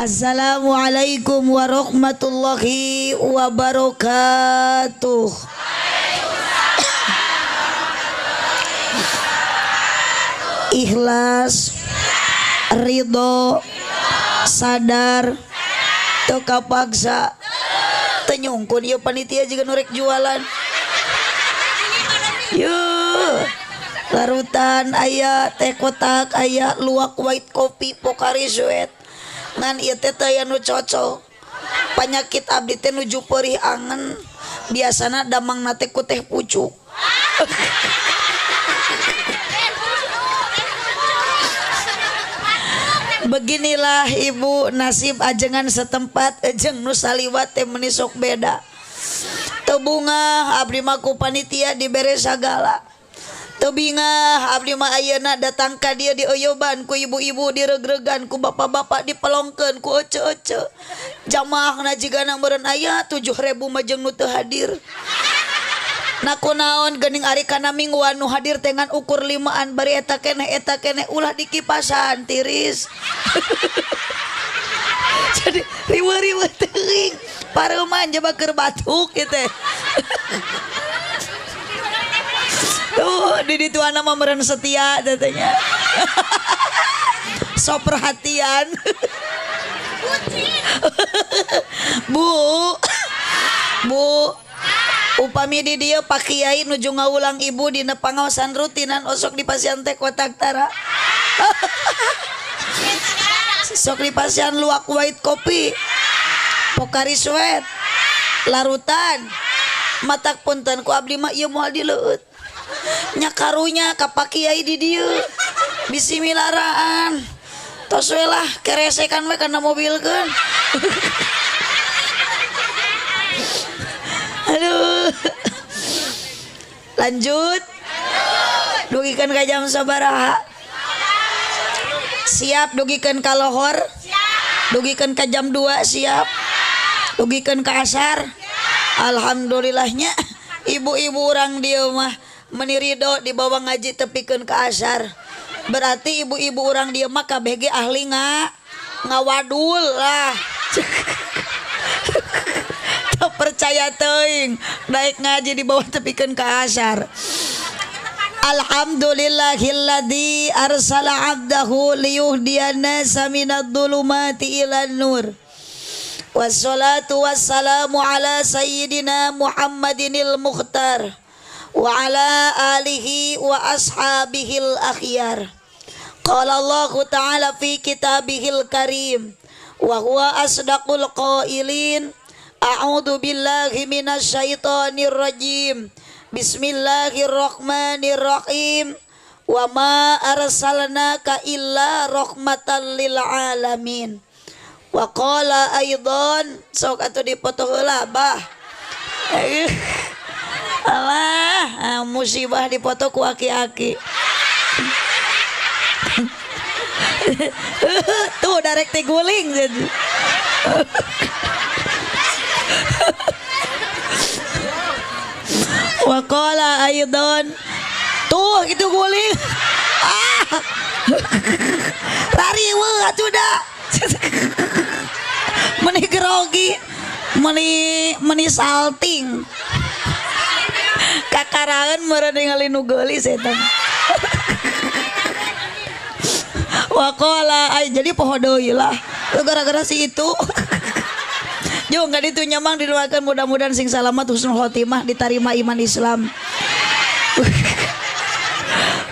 Assalamualaikum warahmatullahi wabarakatuh. Ikhlas, ridho, sadar, teu kapaksa, teu nyungkun ieu panitia juga nurek jualan. Yuh, larutan aya teh kotak, aya luwak white kopi Pocari Sweat. Ngan ieu teh aya nu cocok. Panyakit abdi teh nuju perih angen. Biasana damangna teh ku teh pucuk. Beginilah ibu nasib ajengan setempat ejeng nu saliwat teh meuni sok beda. Teu bunga abdi mah ku panitia dibere sagala. Tebingah abdi mah ayeuna datang ka dieu dioyoban ku ibu-ibu, diregreugan ku bapak-bapak, dipelongkeun ku ece-ece. Jamaahna jigana meureun aya 7.000 mah jeung nu teu hadir. Na kunaon geuning ari kana mingguan nu hadir teh ngan ukur 5an bari eta keneh ulah dikipasan tiris. Jadi riweuh-riweuh teuing pareuman jaba keur batuk kitu teh. Tuh di ditu anak mah meureun setia katanya. So perhatian. Bu, upami di dieu Pak Kiai nuju ngaulang ibu dina pangaosan rutinan osok dipasian teh kotak tara. Sok dipasian luwak white kopi, Pocari Sweat, larutan. Matak punten ku abdi mah ieu moal dileueut. Nya karunya ka Pak Kiai di dieu bisi milaraan tos we lah keresekan we kana mobilkeun. Aduh, lanjut dugikeun ka jam sabaraha? Siap dugikeun ka lohor? Dugikeun ka jam 2 siap? Dugikeun ka asar? Alhamdulillahnya ibu-ibu urang dieu mah meni ridho dibawa ngaji tepikeun ka asar. Berarti ibu-ibu urang dieu mah kabeh ge ahli ngawadul lah. Teu percaya teuing daek ngaji dibawa tepikeun ka asar. Alhamdulillahilladzi arsala 'abdahu liyuhdiyana minadh dhulumati ilan nur. Wassalatu wassalamu ala sayyidina Muhammadinil Mukhtar wa ala alihi wa ashabihil akhyar. Qala Allah ta'ala fi kitabihil karim wa huwa asdaqul qailin. A'udzu billahi minasy syaithanir rajim. Bismillahirrahmanirrahim. Wa ma arsalnaka illa rahmatan lil alamin. Wa qala aidan, sok atuh dipoto heula bah. Alah, musibah dipoto ku aki-aki. Tuh darek teh guling jadi. Wa qala aidan, tuh itu guling. Rariweuh atuh da. Meni grogi, meni salting. Kakarangan meureun ningali nu geulis eta. Waqala ay jadi poho deui lah. Gara-gara si itu. Jo enggak ditu nyamang didoakeun mudah-mudahan sing salamat husnul khotimah ditarima iman Islam.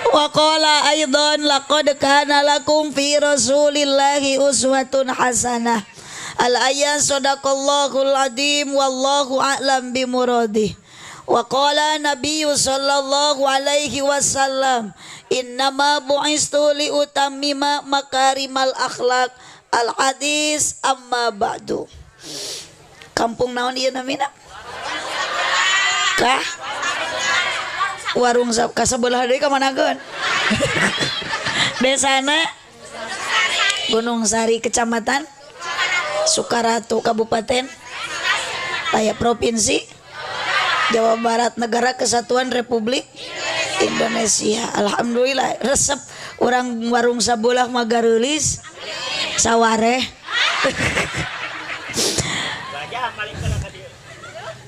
Waqala aidan laqad kana lakum fi rasulillahi uswatun hasanah. Al-ayat sadaqallahul adim wallahu a'lam bimuradih. Wa qala nabiyyu sallallahu alaihi wasallam innama bu'istu li utammima makarimal akhlak. Al hadis amma ba'du. Kampung naon ieu namina? Kah? Warung ka sebelah deui ka manageun? Desana Gunung Sari Kecamatan Sukaratu Kabupaten aya provinsi Jawa Barat, Negara Kesatuan Republik Indonesia. Alhamdulillah resep orang warung sabulah magarulis sawareh.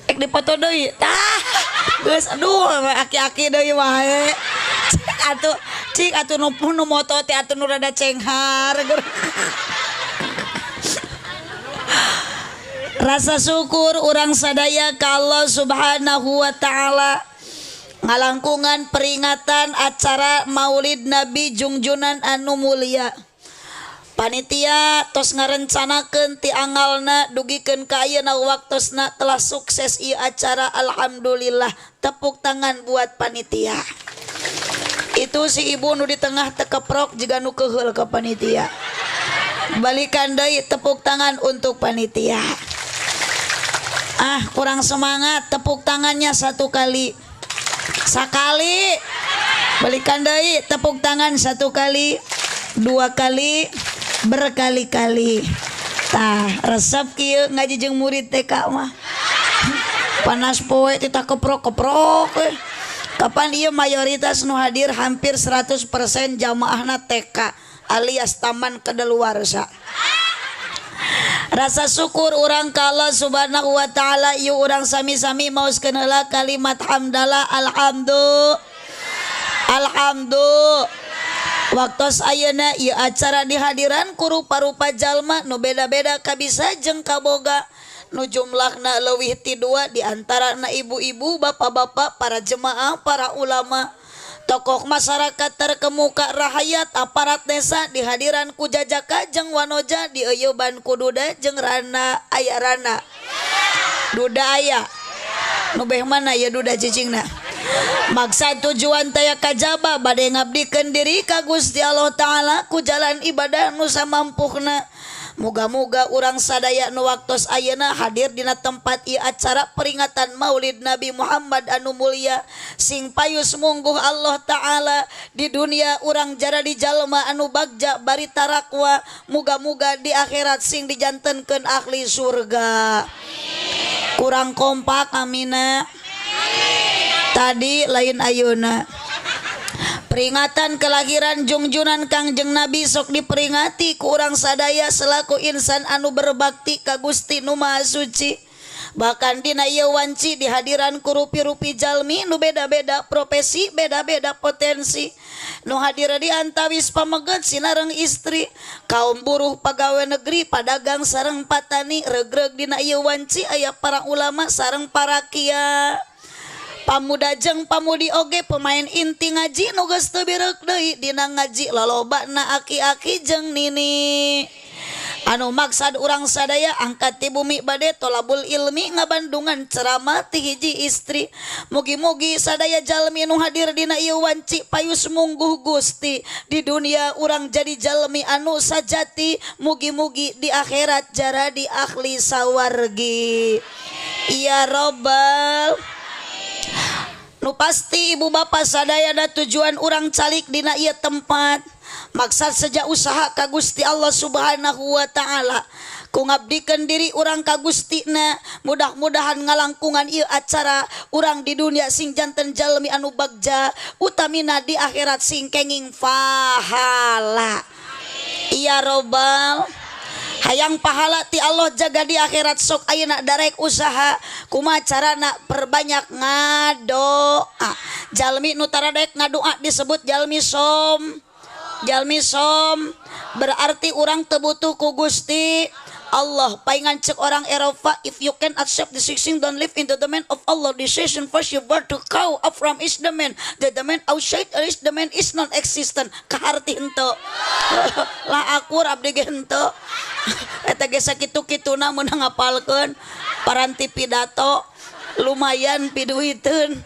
Ek dipoto deui. Tah. Geus aduh aki-aki deui wae. Cik atuh nu moto teh atuh nu rada cenghar. Rasa syukur urang sadaya ka Allah Subhanahu wa taala ngalangkungan peringatan acara Maulid Nabi Jungjunan anu mulia. Panitia tos ngarencanakeun ti angalna dugikeun ka ayeuna waktosna telah sukses ieu acara, alhamdulillah. Tepuk tangan buat panitia. Itu si ibu nu di tengah tekeprok juga nu keheul ke panitia. Balikan deui tepuk tangan untuk panitia. Kurang semangat, tepuk tangannya satu kali. Sakali. Balikan deui tepuk tangan satu kali, dua kali, berkali-kali. Tah, resep kieu ngaji jeung murid TK mah. Panas poe tita keprok-keprok. Kapan ieu mayoritas nu hadir hampir 100% jamaahna TK alias taman kadaluarsa. Rasa syukur urang ka Allah Subhanahu wa taala ieu urang sami-sami maoskeun heula kalimat hamdalah alhamdulillah. Waktos ayeuna ieu acara dihadiran ku rupa-rupa jalma nu beda-beda kabisa jeung kaboga nu jumlahna leuwih ti 2 di antarana ibu-ibu, bapak-bapak, para jemaah, para ulama, tokoh masyarakat terkemuka rahayat, aparat desa dihadiran ku jajaka jeung wanoja dieuyeban ku duda jeung rana aya rana. Duda aya. Nu beh mana ya duda cicingna? Maksud tujuan taya kajaba bade ngabdikeun diri ka Gusti Allah taala ku jalan ibadah nu samampuhna. Muga-muga urang sadaya nu waktos ayeuna hadir dina tempat ieu acara peringatan Maulid Nabi Muhammad anu mulia sing payus mungguh Allah taala di dunia urang jara di jalma anu bagja bari tarakwa, muga-muga di akhirat sing dijantenkeun ahli surga. Kurang kompak amina. Tadi lain ayeuna. Peringatan kelahiran Jungjunan Kangjeng Nabi sok diperingati ku urang sadaya selaku insan anu berbakti ka Gusti Nu Maha Suci. Bahkan dina ieu wanci dihadiran ku rupi-rupi jalmi nu beda-beda profesi, beda-beda potensi. Nu hadir di antawis pameget sinareng istri, kaum buruh, pagawe negeri, padagang sareng patani. Regreg dina ieu wanci aya para ulama sareng para kiai. Pamuda jeung pamudi oge pemain inti ngaji nu geus teu birek deui dina ngaji lalobana aki-aki jeung nini. Anu maksad urang sadaya angkat ti bumi bade tolabul ilmi ngabandungan ceramah ti hiji istri. Mugi-mugi sadaya jalmi nu hadir dina ieu wanci payus mungguh Gusti di dunia urang jadi jalmi anu sajati, mugi-mugi di akhirat jara di ahli sawargi. Ya Rabbal. Nu pasti ibu bapak sadaya da tujuan urang calik dina ieu tempat. Maksud sejak usaha ka Gusti Allah Subhanahu wa taala ku ngabdikeun diri urang ka Gustina. Mudah-mudahan ngalangkungan ieu acara urang di dunia sing janten jalmi anu bagja, utamina di akhirat sing kenging pahala. Ya Rabbal. Hayang pahala ti Allah jaga di akhirat sok ayeuna darek usaha kumaha carana perbanyak ngadoa. Jalmi nu taradek ngadoa disebut jalmi som. Jalmi som berarti urang teu butuh ku Gusti Allah. Paingan cek orang Eropa, if you can accept the decision, don't live in the domain of Allah. Decision first you were to go up from is the man. The domain outside is the man is non-existent. Kaharti henteu. Lah akur abdi ge henteu. Eta ge sakitu-kituna mun ngapalkeun paranti pidato lumayan piduhiteun.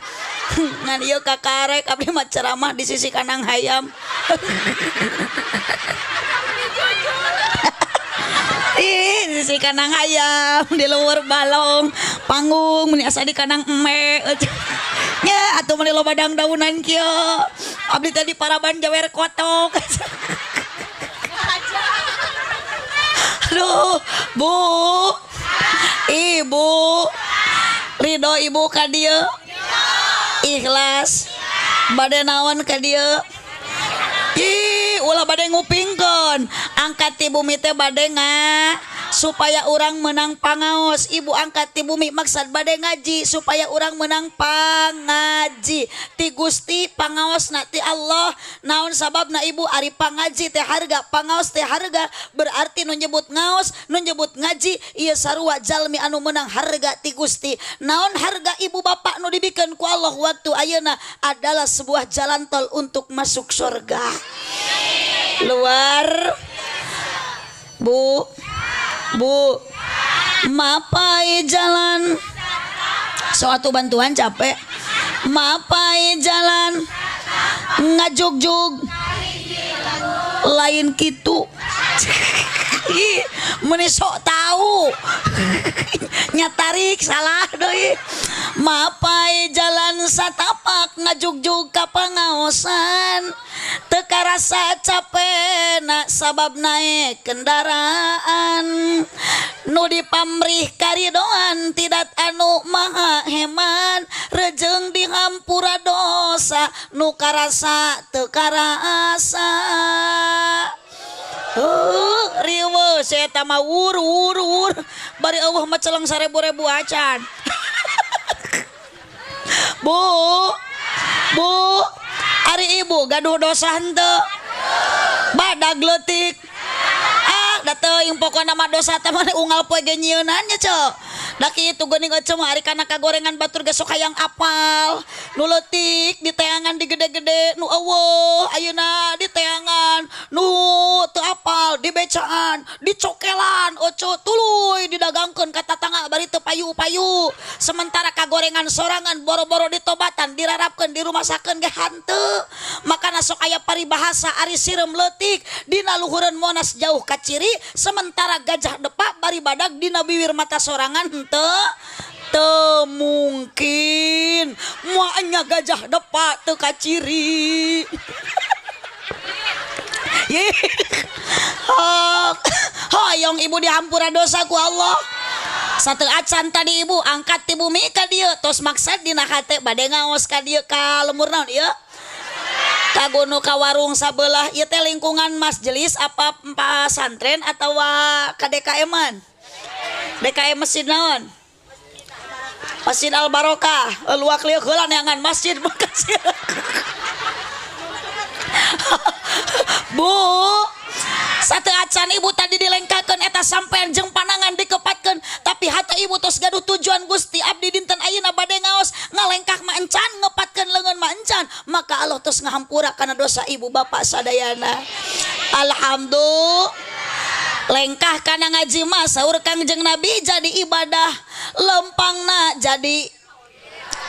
Ngan ieu kakarek abdi mah ceramah di sisi kanang hayam. Di sisi kanang ayam di luar balong panggung mun asa di kanang eme nya atuh mun loba dangdaunan kieu abdi tadi paraban jawer kotok. Aduh Bu, Ibu ridho ibu ka dieu ikhlas bade naon ka dieu ulah bade ngupingkeun angkat ti bumi teh bade supaya orang menang pangaos. Ibu angkat ti bumi maksud bade ngaji supaya orang menang pangaji ti Gusti pangaos na ti Allah. Naon sababna ibu ari pangaji teh harga pangaos teh harga berarti nu nyebut ngaos nu nyebut ngaji ieu sarua jalmi anu menang harga ti Gusti. Naon harga ibu bapak nu dibikeun ku Allah waktu ayeuna adalah sebuah jalan tol untuk masuk surga. Luar Bu mapai jalan suatu bantuan capek mapai jalan ngajugjug lain kitu meni sok tahu nyatarik salah deui mapai jalan satapak ngajugjug ka pangaosan teu karasa capena sabab naik kendaraan nu dipamrih karidoan tidak anu maha heman rejeng di hampura dosa nu karasa teu karasa riweuh eta mah wur bari eueuh mah celang 1000 acan Bu ari ibu gaduh dosa henteu badag leutik da teuing pokona mah dosa teh mah unggal poe ge nyieunannya ceu da kitu geuning eceu mah ari kana kagorengan batur ge sok hayang apal nu leutik di teangan di gede-gede nu eueuh ayeuna di teangan nu teu apal di becaan di cokelan oco tuluy didagangkeun ka tatangga bari teu payu-payu sementara kagorengan sorangan boro-boro ditobatan dirarapkeun dirumasakeun ge hanteu makana sok aya paribahasa ari sirem leutik dina luhureun Monas jauh ka ciri sementara gajah depak bari badag dina bibir mata sorangan teu mungkin moalnya gajah depak teu ka ciri hoyong ibu dihampura dosa ku Allah satu acan tadi ibu angkat ti bumi ka dieu tos maksad dina hate bade ngaos ka dieu ka lembur naon ieu kagunu ka warung sabelah ieu teh lingkungan masjelis apa pesantren atawa ka DKM-an DKM masjid naon Masjid Al Barokah luak lieu heula neangan masjid makasih Bu satu acan ibu tadi dilengkakeun eta sampean jeung panangan dikepatkeun tapi hati ibu tos gaduh tujuan Gusti abdi dinten ayeuna bade ngaos ngalengkah mah encan ngepatkeun leungeun mah encan maka Allah tos ngahampura kana dosa ibu bapak sadayana. Alhamdulillah lengkah kana ngaji mah saur Kangjeng Nabi jadi ibadah lempangna jadi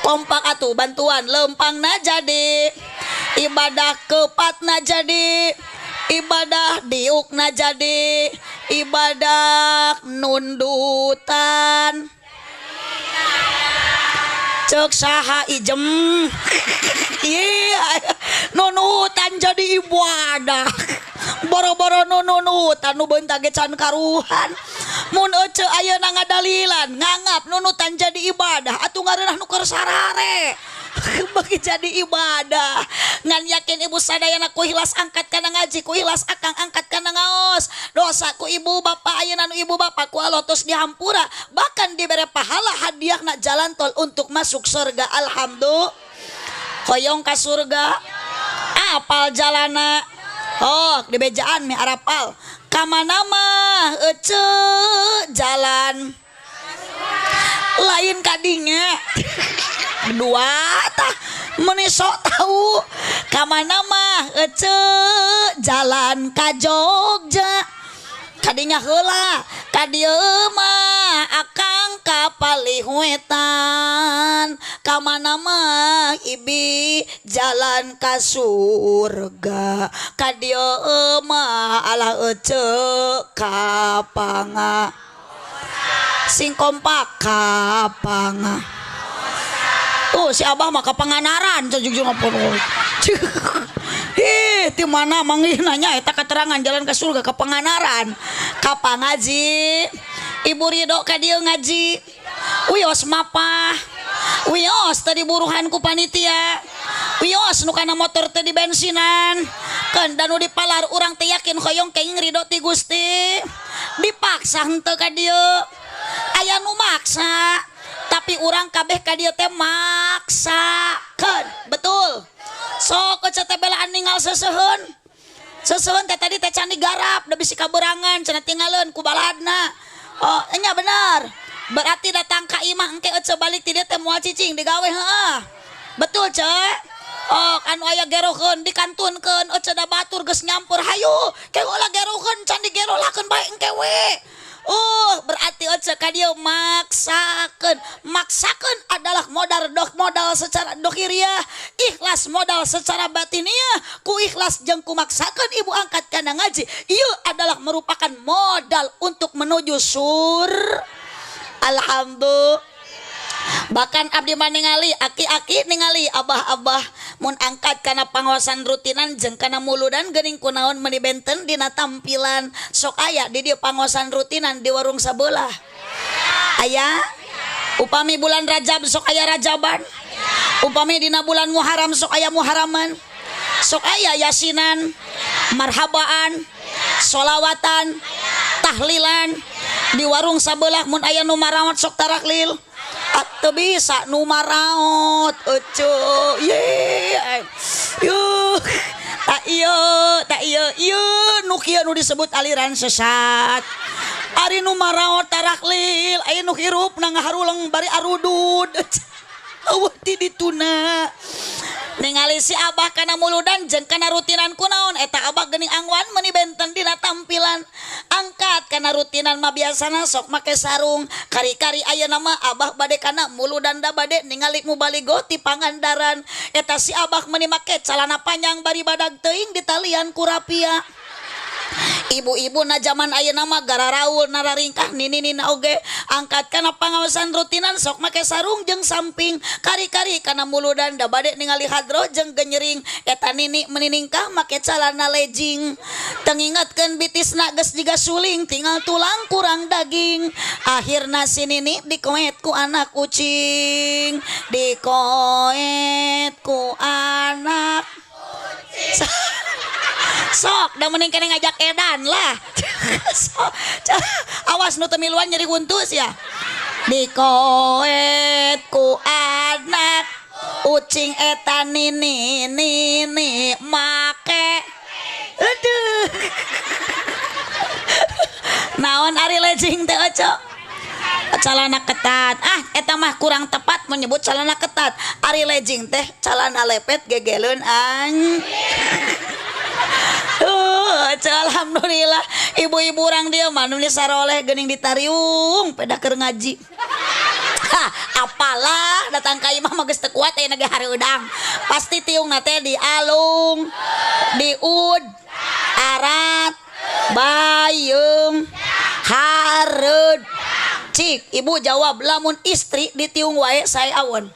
kompak atuh bantuan lempangna jadi ibadah kepatna jadi ibadah diukna jadi ibadah nundutan cek saha ijem iya nunutan jadi ibadah boro-boro nunutan nu beunta ge can karuhan mun ece ayeuna ngadalilan ngangap nunutan jadi ibadah atuh ngareunah nu keur sarare bagi jadi ibadah ngan yakin ibu sadayana ku hilas angkat kana ngaji ku hilas akang angkat kana ngaos dosa ku ibu bapak ayeuna nu ibu bapak ku Allah tos dihampura bahkan dibere pahala hadiahna jalan tol untuk masuk surga. Alhamdulillah hoyong ka surga apal jalana di bejaan mi arapal kamana mah ece jalan lain kadinya dua tah meni sok tahu kamana mah ece jalan ka Jogja kadinya heula kadieu mah akang ka Palihwetan kamana mah ibi jalan ka surga kadieu mah alah ece ka panga sing kompak ka panga si abah mah kapanganaran jujur ngapun ti mana manggih nanya eta keterangan jalan ke surga kapanganaran kapang ngaji ibu ridho ka dieu ngaji wios mapah wios tadi buruhan ku panitia wios nu kana motor teh di bensinan kan dan nu dipalar urang teh yakin hoyong kenging ridho ti Gusti dipaksa henteu ka dieu aya nu maksa tapi urang kabeh ka dieu teh maksakeun betul sok ece teh belaan ninggal seseuheun teh tadi teh can digarap da bisi kaberangan cenah tinggalin ku baladna oh nya benar berarti datang ka imah engke ece balik ti dieu teh moal cicing digawe heuh betul cek oh anu aya gerokeun dikantunkeun ece da batur geus nyampur hayu keng ulah gerokeun can digerolakeun bae engke we berarti ece ka dieu maksakeun adalah modal secara dohiriah ikhlas modal secara batiniah ku ikhlas jeung ku maksakeun ibu angkat kana ngaji ieu adalah merupakan modal untuk menuju alhamdulillah bahkan abdi mah ningali aki-aki ningali abah-abah mun angkat kana pangaosan rutinan jeung kana muludan geuning kunaon meuni benten dina tampilan sok aya di dieu pangaosan rutinan di warung sabelah aya upami bulan Rajab sok aya Rajaban upami dina bulan Muharram sok aya Muharraman sok aya yasinan marhabaan solawatan tahlilan di warung sabelah mun aya nu marawat sok taraklil atau bisa nu maraot oco ye yuh tak iya nu kieu nu disebut aliran sesat ari nu maraot taraklil aya nu hirupna ngaharuleng bari arudud eueuh ti dituna ningali si abah kana muludan jeung kana rutinan kunaon eta abah geuning angwan meuni benten dina tampilan angkat kana rutinan mah biasana sok make sarung kari-kari ayeuna mah abah bade kana muludan da bade ningali mubaligo ti Pangandaran eta si abah meuni make calana panjang bari badag teuing ditalian ku rapia ibu-ibu na zaman ayeuna mah gara raul nararingkah nini-nina oge angkat kana pangaosan rutinan sok make sarung jeung samping kari-kari kana muludan da bade ningali hadro jeung genyering eta nini meniningkah make calana legging teu ngingetkeun bitisna geus jiga suling tinggal tulang kurang daging akhirna si nini dikoet ku anak kucing dikoet ku anak sok da mending kene ngajak edan lah awas nu teu miluan nyeri huntus ya dikoet ku anak ucing eta nini make aduh naon ari lejing teh oco calana ketat eta mah kurang tepat menyebut calana ketat ari lejing teh calana lepet gegeleun an alhamdulillah ibu-ibu orang dia mah nu saroleh geuning ditariung peda keur ngaji apalah datang ka imah mah geus teu kuat aya nage hareudang pasti tiungna teh di alung di ud arat bayung hareud cik ibu jawab lamun istri ditiung wae saya awon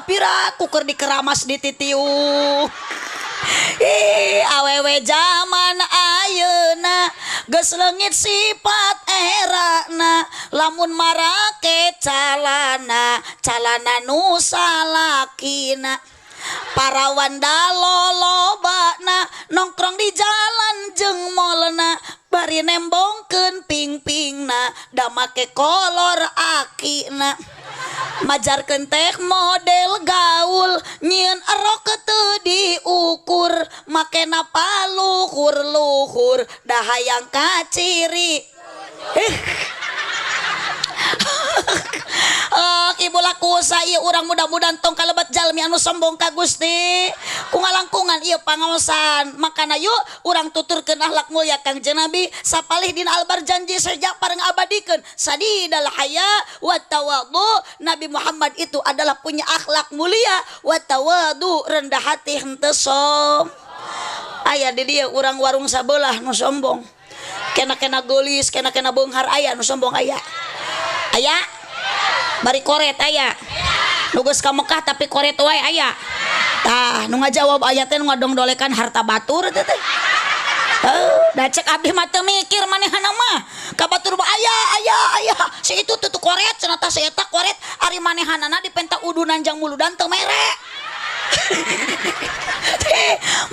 pira ku keur dikeramas dititiung awewe zaman ayeuna geus leungit sifat erana lamun marake calana nu salakina para wandalo lobana nongkrong di jalan jeung molna bari nembongkeun ping-pingna da make kolor akina majarkeun teh model gaul nyieun erok teu diukur makena paluhur-luhur da hayang kaciri ibu laku saya urang mudah-mudahan tong kalebat jalmi anu sombong ka Gusti ku ngalangkungan ieu pangaosan makana yuk urang tuturkeun akhlak mulia Kangjeng Nabi sapalih dina albar janji sejak pareng abadikeun sadidal haya wa tawadhu Nabi Muhammad itu adalah punya akhlak mulia wa tawadhu rendah hati henteu aya di dieu urang warung sabelah nu sombong kena geulis kena beunghar aya nu sombong aya bari koret aya nu geus ka Mekah tapi koret wae aya tah nu ngajawab aya teh nu ngadongdolekan harta batur teh Da cek abdi mah teu mikir manehna mah. Ka batur mah aya si itu tuh koret cenah tah si eta koret ari manehanana dipenta udunan jang muludan teu mere.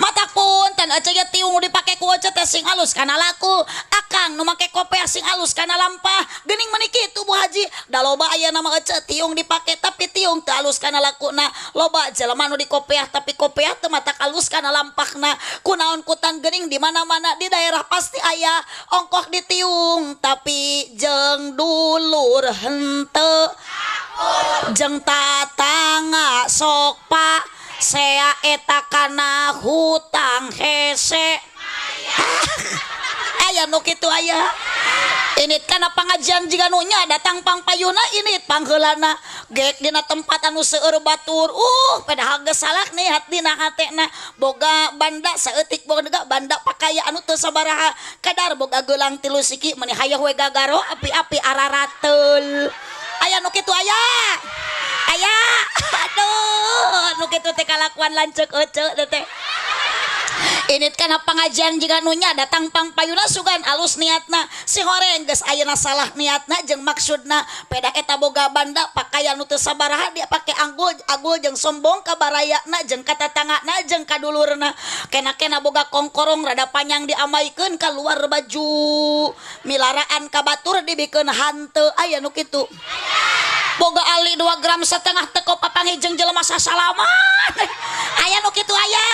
Mata punten aja ya tiung dipake ku aja teh sing alus kana laku akang nu make kopiah sing alus kana lampah geuning meuni kitu Bu Haji da loba aya nama aja tiung dipake tapi tiung teu alus kana lakuna loba jelema nu di kopiah tapi kopiah teu matak alus kana lampahna kunaon kutan geuning di mana-mana di daerah pasti aya ongkoh di tiung tapi jeung dulur henteu jeung tatangga sok Pak sea eta kana hutang hese aya nu kitu aya ini kana pangajian jiga nu nya datang pangpayuna ini pangheulana gek dina tempat anu seueur batur padahal geus salah niat dina hatena boga banda saeutik boga banda pakaya anu teu sabaraha kadar boga geulang 3 siki meuni hayah we gagaro api-api ararateul aya nu kitu aya aduh nu kitu teh kalakuan lanceuk ece teh ini kana pangajian jiga nu nya datang pangpayuna sugan alus niatna si horeng geus ayeuna salah niatna jeung maksudna peda eta boga banda pakaian nu teu sabaraha dia pake anggul jeung sombong ka barayana jeung ka tatanggana jeung ka dulurna kena boga kongkorong rada panjang diamaikeun ka luar baju milaraan ka batur dibikeun hanteu aya nu kitu boga ali 2 gram setengah teko papangi jeung jelema sasalaman aya nu kitu aya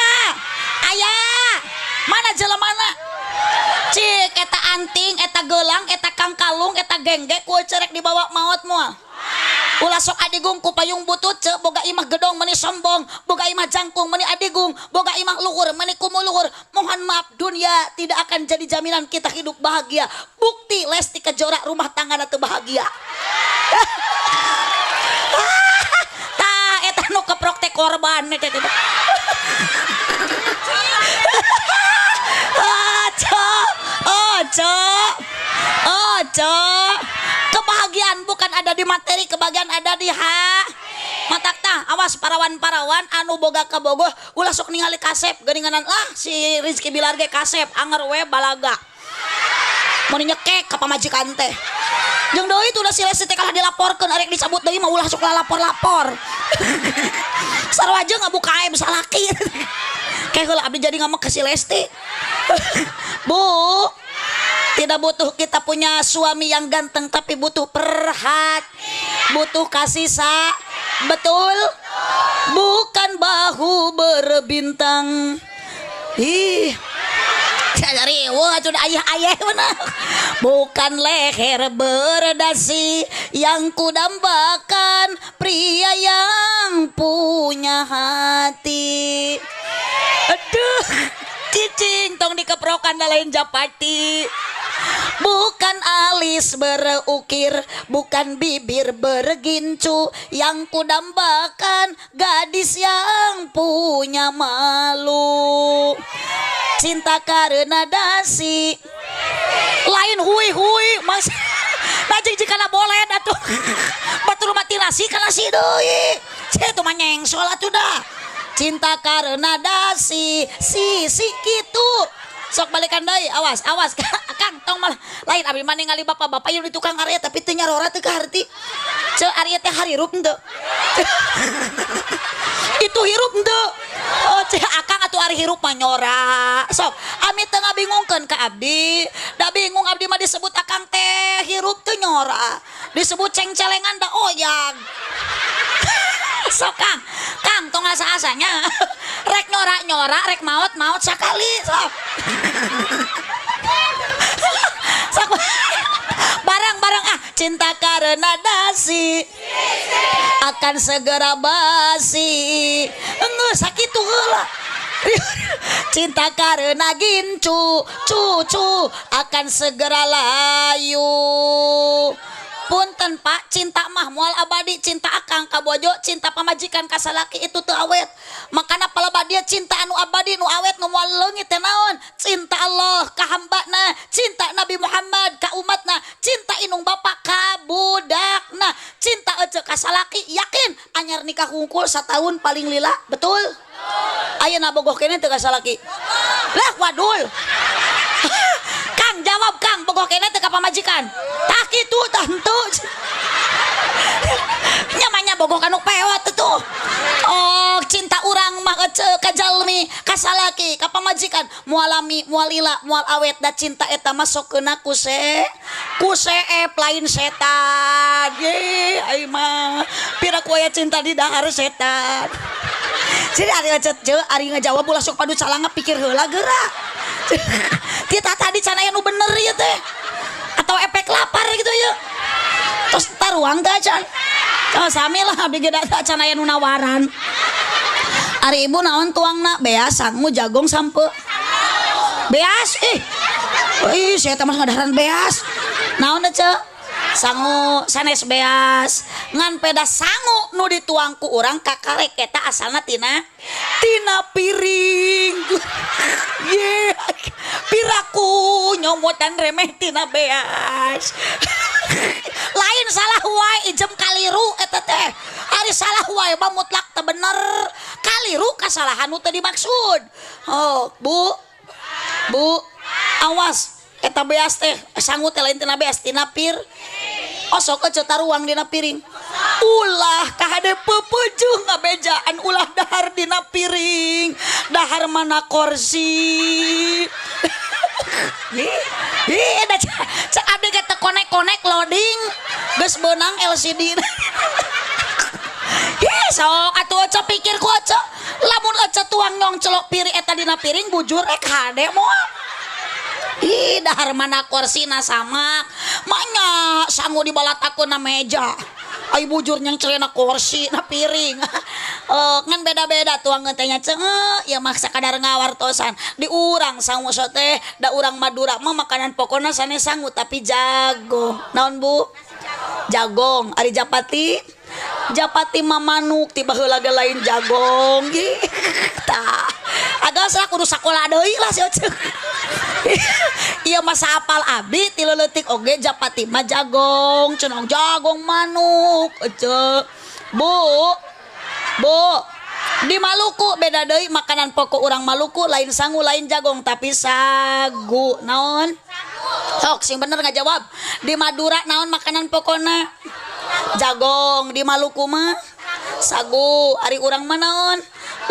mana jelemana cik eta anting eta gelang eta kangkalung eta gengge ku cerek dibawa maot moal ulah sok adigung ku payung butut ce boga imah gedong meuni sombong boga imah jangkung meuni adigung boga imah luhur meuni kumuluhur mohon maaf dunia tidak akan jadi jaminan kita hidup bahagia bukti Lesti Kejora rumah tanggana teu bahagia tah eta nu keprok teh korban teh Ojo kebahagiaan bukan ada di materi kebahagiaan ada di matak tah awas parawan-parawan anu boga kabogoh ulah sok ningali kasep geuninganan si Rizky Bilar ge kasep anger we balaga mun nyekek ka pamajikan teh jeung deui itu udah si Lesti teh kalah dilaporkeun arek dicabut deui mah ulah sok lapor-lapor sarua jeung ngabuka aib salaki kayak heula abdi jadi ngomong ke si Lesti Bu tidak butuh kita punya suami yang ganteng tapi butuh butuh kasih betul bukan bahu berbintang dari sudah ayah mana bukan leher berdasi yang kudambakan pria yang punya hati aduh cicing tong dikeprokan lain japati bukan alis berukir bukan bibir bergincu yang kudambakan gadis yang punya malu cinta karena dasi lain hui mas najing jika boleh atuh batur mati nasi kana si deui saya tuh manyeng sholat udah cinta karena dasi si kitu sok balikan deui awas Kang tong malah lain abdi mah ningali bapak-bapak yang di tukang area tapi teu nyarora teu kaharti ce area teh harirup henteu itu hirup henteu oh ce akang atuh ari hirup mah nyora sok ami teu ngabingungkeun ka abdi da bingung abdi mah disebut akang teh hirup teu nyora disebut cengcelengan da oyag sok Kang tong asa-asanya rek nyora rek maot sakali sok sok barang cinta karena dasi akan segera basi enggak sakit tuh heula cinta karena gincu cucu akan segera layu punten Pak cinta mah moal abadi cinta akang ka bojo cinta pamajikan ka salaki itu teu awet makana palabat dia cinta anu abadi nu awet nu moal leungit teh naon cinta Allah ka hambana cinta Nabi Muhammad ka umatna cinta inung bapa ka budakna cinta ece ka salaki yakin anyar nikah hungkul 1 tahun paling lila betul ayeuna bogoh keneh teu ka salaki lah wadul bogoh kene teh ka pamajikan tak kitu tah henteu nyamanya bogoh kanu pewat tuh oh cinta urang mah ka jalmi ka salaki ka pamajikan moal lami moal lila moal awet da cinta eta masokkeuna ku seep lain setan ye ai mah pira ku aya cinta di dahar setan jadi ari ngajawab ulah sok padu calanga pikir heula geura kita tadi can aya nu bener ieu teh atau efek lapar gitu ya terus taruang teh can oh sami lah abdi ge da can aya nu nawaran ari ibu naon tuangna beas sangu jagong sampe beas ih saya teh mah ngadaharan beas naon teh sangu sanes beas ngan peda sangu nu dituang ku urang kakarek eta asalna tina piring ye piraku nyomotan remeh tina beas lain salah wae ijem kaliru eta teh ari salah wae mah mutlak teh bener kaliru kasalahan nu teu dimaksud oh bu awas eta beas teh sangu teh lain tina beas tina oh sok aja taruang dina piring ulah kahade pepeujuh ngabejaan ulah dahar dina piring dahar mana kursi ih da cek abdi ge teu konek-konek loading geus beunang LCD ih sok atuh aca pikir ku aca lamun aca tuang nyong celok piring eta dina piring bujur hade moal ih dahar mana korsina sama maknya sangu dibalat aku na meja ai bujur nyang celena kursi na piring ngan beda-beda tuang tanya cenah ya maksa kadar ngawartosan di urang sangu sote da urang Madura mah makanan pokona sanes sangu tapi jagong naon bu jagong ari Japati mah manuk tiba heula ge lain jagong tah agas lah kudu sakola deui lah sia ieu mah saapal abdi ti leutik oge Japati mah jagong cenah jagong manuk bu di Maluku beda deui makanan pokok urang Maluku lain sangu lain jagong tapi sagu naon sok sing bener ngajawab di Madura naon makanan pokona jagong di Maluku mah sagu ari urang mah naon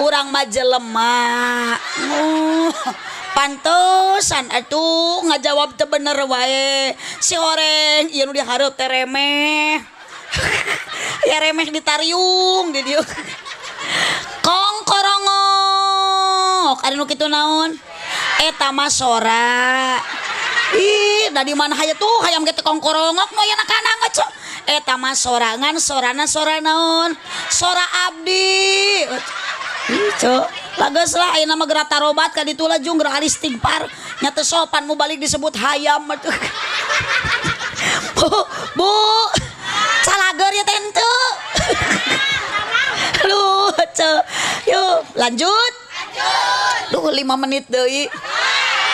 urang mah jelema pantesan atuh ngajawab teu bener wae si oreng ieu nu dihareup teh remeh ya remeh ditariung di dieu kongkorongok ari nu kitu naon eta mah sora ih da di mana hayang tuh hayam ge teh kongkorongok nu aya kana ngaco eta mah sorangan sorana sora naon sora abdi cok lages lah ayeuna mah geura tarobat ka ditu lajung geura ari istighfar nya teu sopan mu balik disebut hayam bu salager ya teu lu cok yuk lanjut 5 menit deui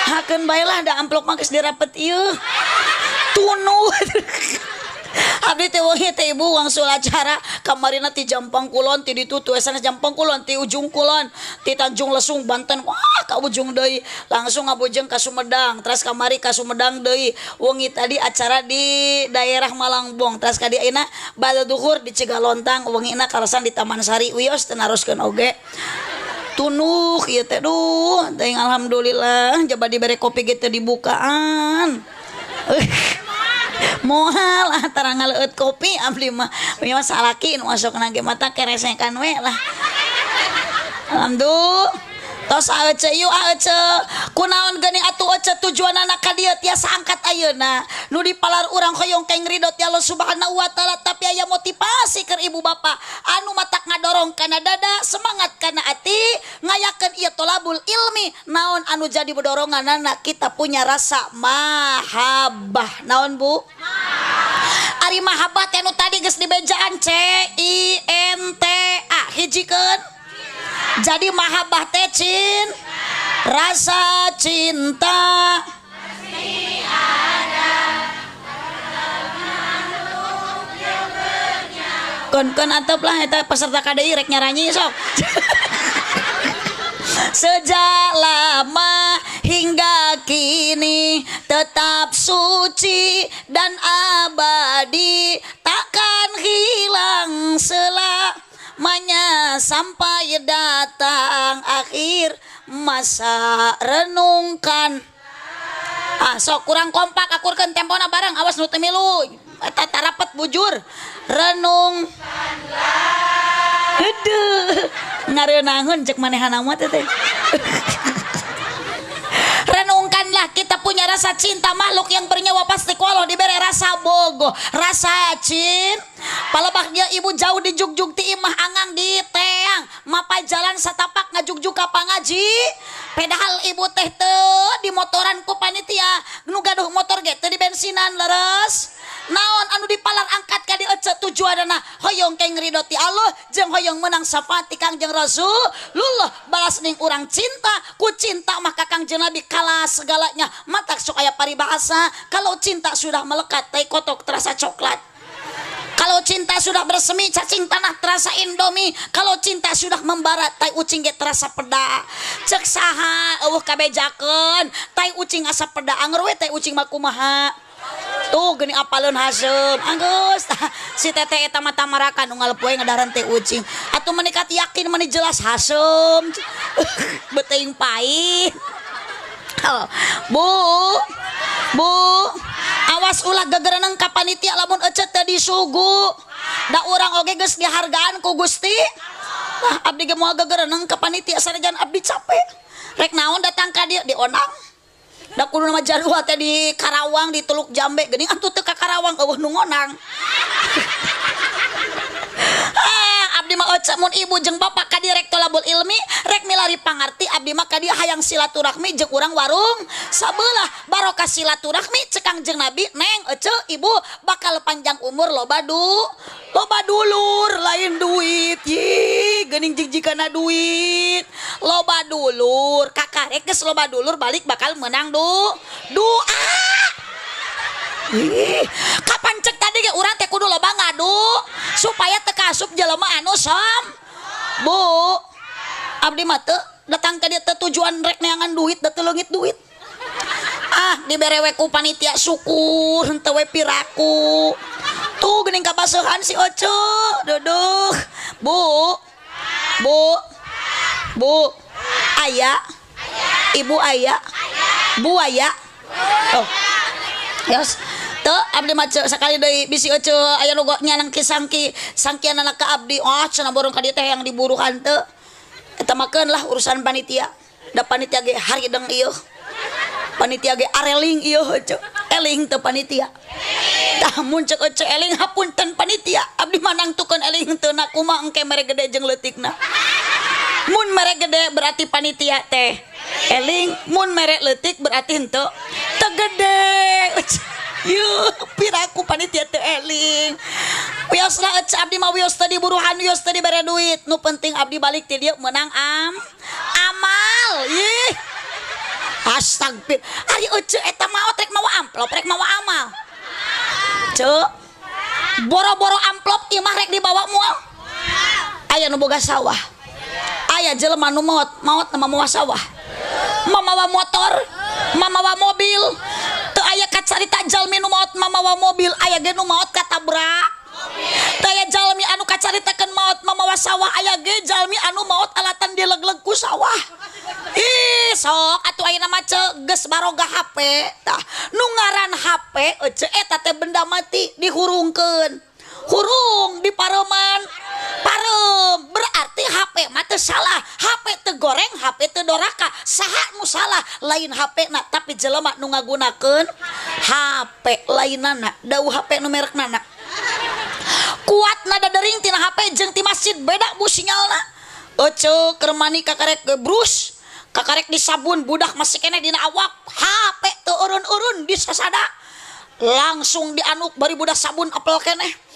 hakeun bae lah da amplop mah geus dirapet ieu tunu abdi teh weuh teh ibu wangsul acara kamarina ti Jampang Kulon ti ditu tuesan Jampang Kulon ti ujung kulon ti Tanjung Lesung Banten wah ka ujung deui langsung ngabojeng ka Sumedang terus kamari ka Sumedang deui wengi tadi acara di daerah Malangbong terus ka di ayeuna bada duhur di Cigalontang wengina karasan di Taman Sari wios teu naroskeun oge tunuh ieu teh duh teuing alhamdulillah jaba dibere kopi ge teu dibukaan moal antara ngaleueut kopi abdi mah salaki nu masukna ge mata keresekan we lah alhamdulillah tos aeuce yuk aeuce kunaon geuning atuh ece tujuanna ka dieu tiasa angkat ayeuna nu dipalar urang hoyong keng ridho ti Allah Subhanahu wa taala tapi aya motivasi keur ibu bapa anu matak ngadorong kana dada semangat kana ati ngayakeun ieu tolabul ilmi naon anu jadi doronganna kita punya rasa mahabbah naon bu ari mahabbah teh anu tadi geus dibejaan CINTA hijikeun jadi mahabbah teh cin rasa cinta pasti ada kon antep lah eta peserta KDI rek nyaranyi sok sejak lama hingga kini ini tetap suci dan abadi, takkan hilang selamanya sampai datang akhir masa. Renungkan. Sok kurang kompak akurkeun tempona bareng, awas nu teu milu eta tarapet bujur. Renung aduh ngareunangeun cek manehana mah teh. Renungkanlah, kita punya rasa cinta, makhluk yang bernyawa pasti kualoh diberi rasa bogo, rasa cinta. Palebah dia ibu jauh di jugjug ti imah angang di teang, mapai jalan satapak ngajugjug ka pangaji. Padahal ibu teh teu di motoran ku panitia, nu gaduh motor ge teu di bensinan leres. Naon anu dipalar angkat ka dieu tujuanna hoyong keng ridho ti Allah jeung hoyong menang syafaat ti Kangjeng Rasulullah. Balas ning urang cinta, ku cinta mah ka Kangjeng Nabi kalah segalanya. Matak sok aya paribahasa, kalau cinta sudah melekat tai kotok terasa coklat. Kalau cinta sudah bersemi cacing tanah terasa indomie. Kalau cinta sudah membara tai ucing ge terasa peda. Cek saha eueuh kabejakeun tai ucing asa peda anger we tai ucing mah kumaha. Tuh geuning apaleun haseum anggeus si teteh eta mah tamarakan nu ngalepoe ngadaran teh ucing atuh menikat yakin meni jelas haseum beuteing pahit. Bu awas ulah gegereneng ka panitia lamun ecet teh disugu da urang oge geus dihargaan ku Gusti. Nah abdi ge moal gegereneng ka panitia sanajan abdi capek rek naon datang ka dieu dionang. Da kudu nama jadwal teh di Karawang di Teluk Jambe geuning atuh teu ka Karawang eueuh nu ngonang. Abdi mah ocek mun ibu jeung bapak ka direk tolabul ilmi rek milari pangarti abdi mah ka dieu hayang silaturahmi jeung urang warung sabelah barokah silaturahmi cek Kangjeng Nabi neng ece ibu bakal panjang umur loba dulur lain duit ye geuning jigjigana duit loba dulur kakarek geus loba dulur balik bakal menang doa. Kapan cek tadi ge urang teh kudu loba ngadu supaya teu kasup jelema anu som. Bu, abdi mah teu datang ka dieu teh tujuan rek neangan duit da teu leungit duit. Dibere we ku panitia syukur henteu we piraku. Tuh geuning kabasuhan si Oco duduk. Bu. Aya. Ibu aya. Bu aya. Oh. Yos. Teu abdi mah sakali deui bisi Oco aya nu nyanang ki sangkian anak ka abdi. Cenah borong ka dieu teh yang diburuhan teu. Eta makeun lah urusan panitia. Da panitia ge harideng ieu. Panitia ge areling ieu Oco. Eling teu panitia. Tah mun ceuk Oco eling hapunten panitia. Abdi manang tukeun eling teu na kumaha engke mere gede jeung leutikna. Mun mere gede berarti panitia teh eling, mun mere leutik berarti henteu teu gede. Yuh, piraku panitia teu eling. Wios lah abdi mah wios teh diburuhan, wios teh dibere duit. Nu penting abdi balik ti dieu menang amal. Ih. Astagfir. Ari Oce eta maot rek mawa amplop, rek mawa amal. Cuk. Boro-boro amplop imah rek dibawa moal. Aya nu boga sawah. Aya jelema nu maot na mawa sawah. Mamawa motor, mamawa mobil. Teu aya kacarita jalmi nu maot mamawa mobil, aya ge nu maot katabrak. Teu aya jalmi anu kacaritakeun maot mamawa sawah, aya ge jalmi anu maot alatan dilegleg ku sawah. Ih, sok atuh ayeuna mah geus baroga HP tah. Nu ngaran HP ece eta teh benda mati dihurungkeun. Hurung di pareman. Parem berarti HP mah teu salah. HP teu goreng, HP teu doraka. Saha nu salah? Lain HP na tapi jelema nu ngagunakeun HP lainana. Dawuh HP nu merekna. Kuat nada dering tina HP jeung ti masjid beda bu sinyalna. Oco keur mani kakarek gebrus. Kakarek disabun budak masih kene dina awak. HP teu urun-urun disasada. Langsung dianuk bari budak sabun apel keneh.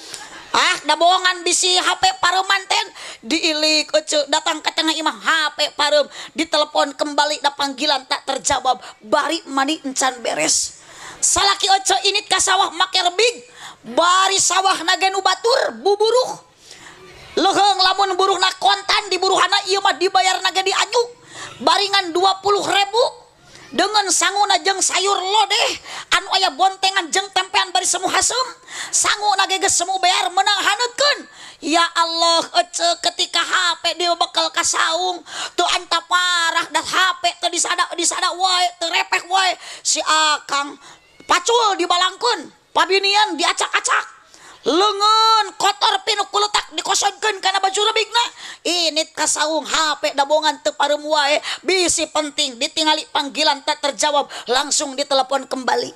Da bohongan bisi HP pareman ten diilik Oce datang ke tengah imah HP parem ditelepon kembali da panggilan tak terjawab bari mani encan beres. Salaki Oce init ka sawah make rebig bari sawah nagenu batur buburuh leheung lamun buruhna kontan diburuhana ieu mah dibayar naga dianyuk baringan 20.000 dengan sanguna jeung sayur lodeh anu aya bontengan jeung tempean bari semu hasem sanguna geus semu bear meunang haneutkeun. Ya Allah, ketika HP dia bakal ka saung teu anta parah dan HP teu disada wae teu repek wae si Akang pacul dibalangkeun pabinian diacak-acak leungeun kotor pinu kuletak dikosongkeun kana baju rebigna init ka saung HP dabongan teu parem wae bisi penting ditingali panggilan tak terjawab langsung ditelepon kembali.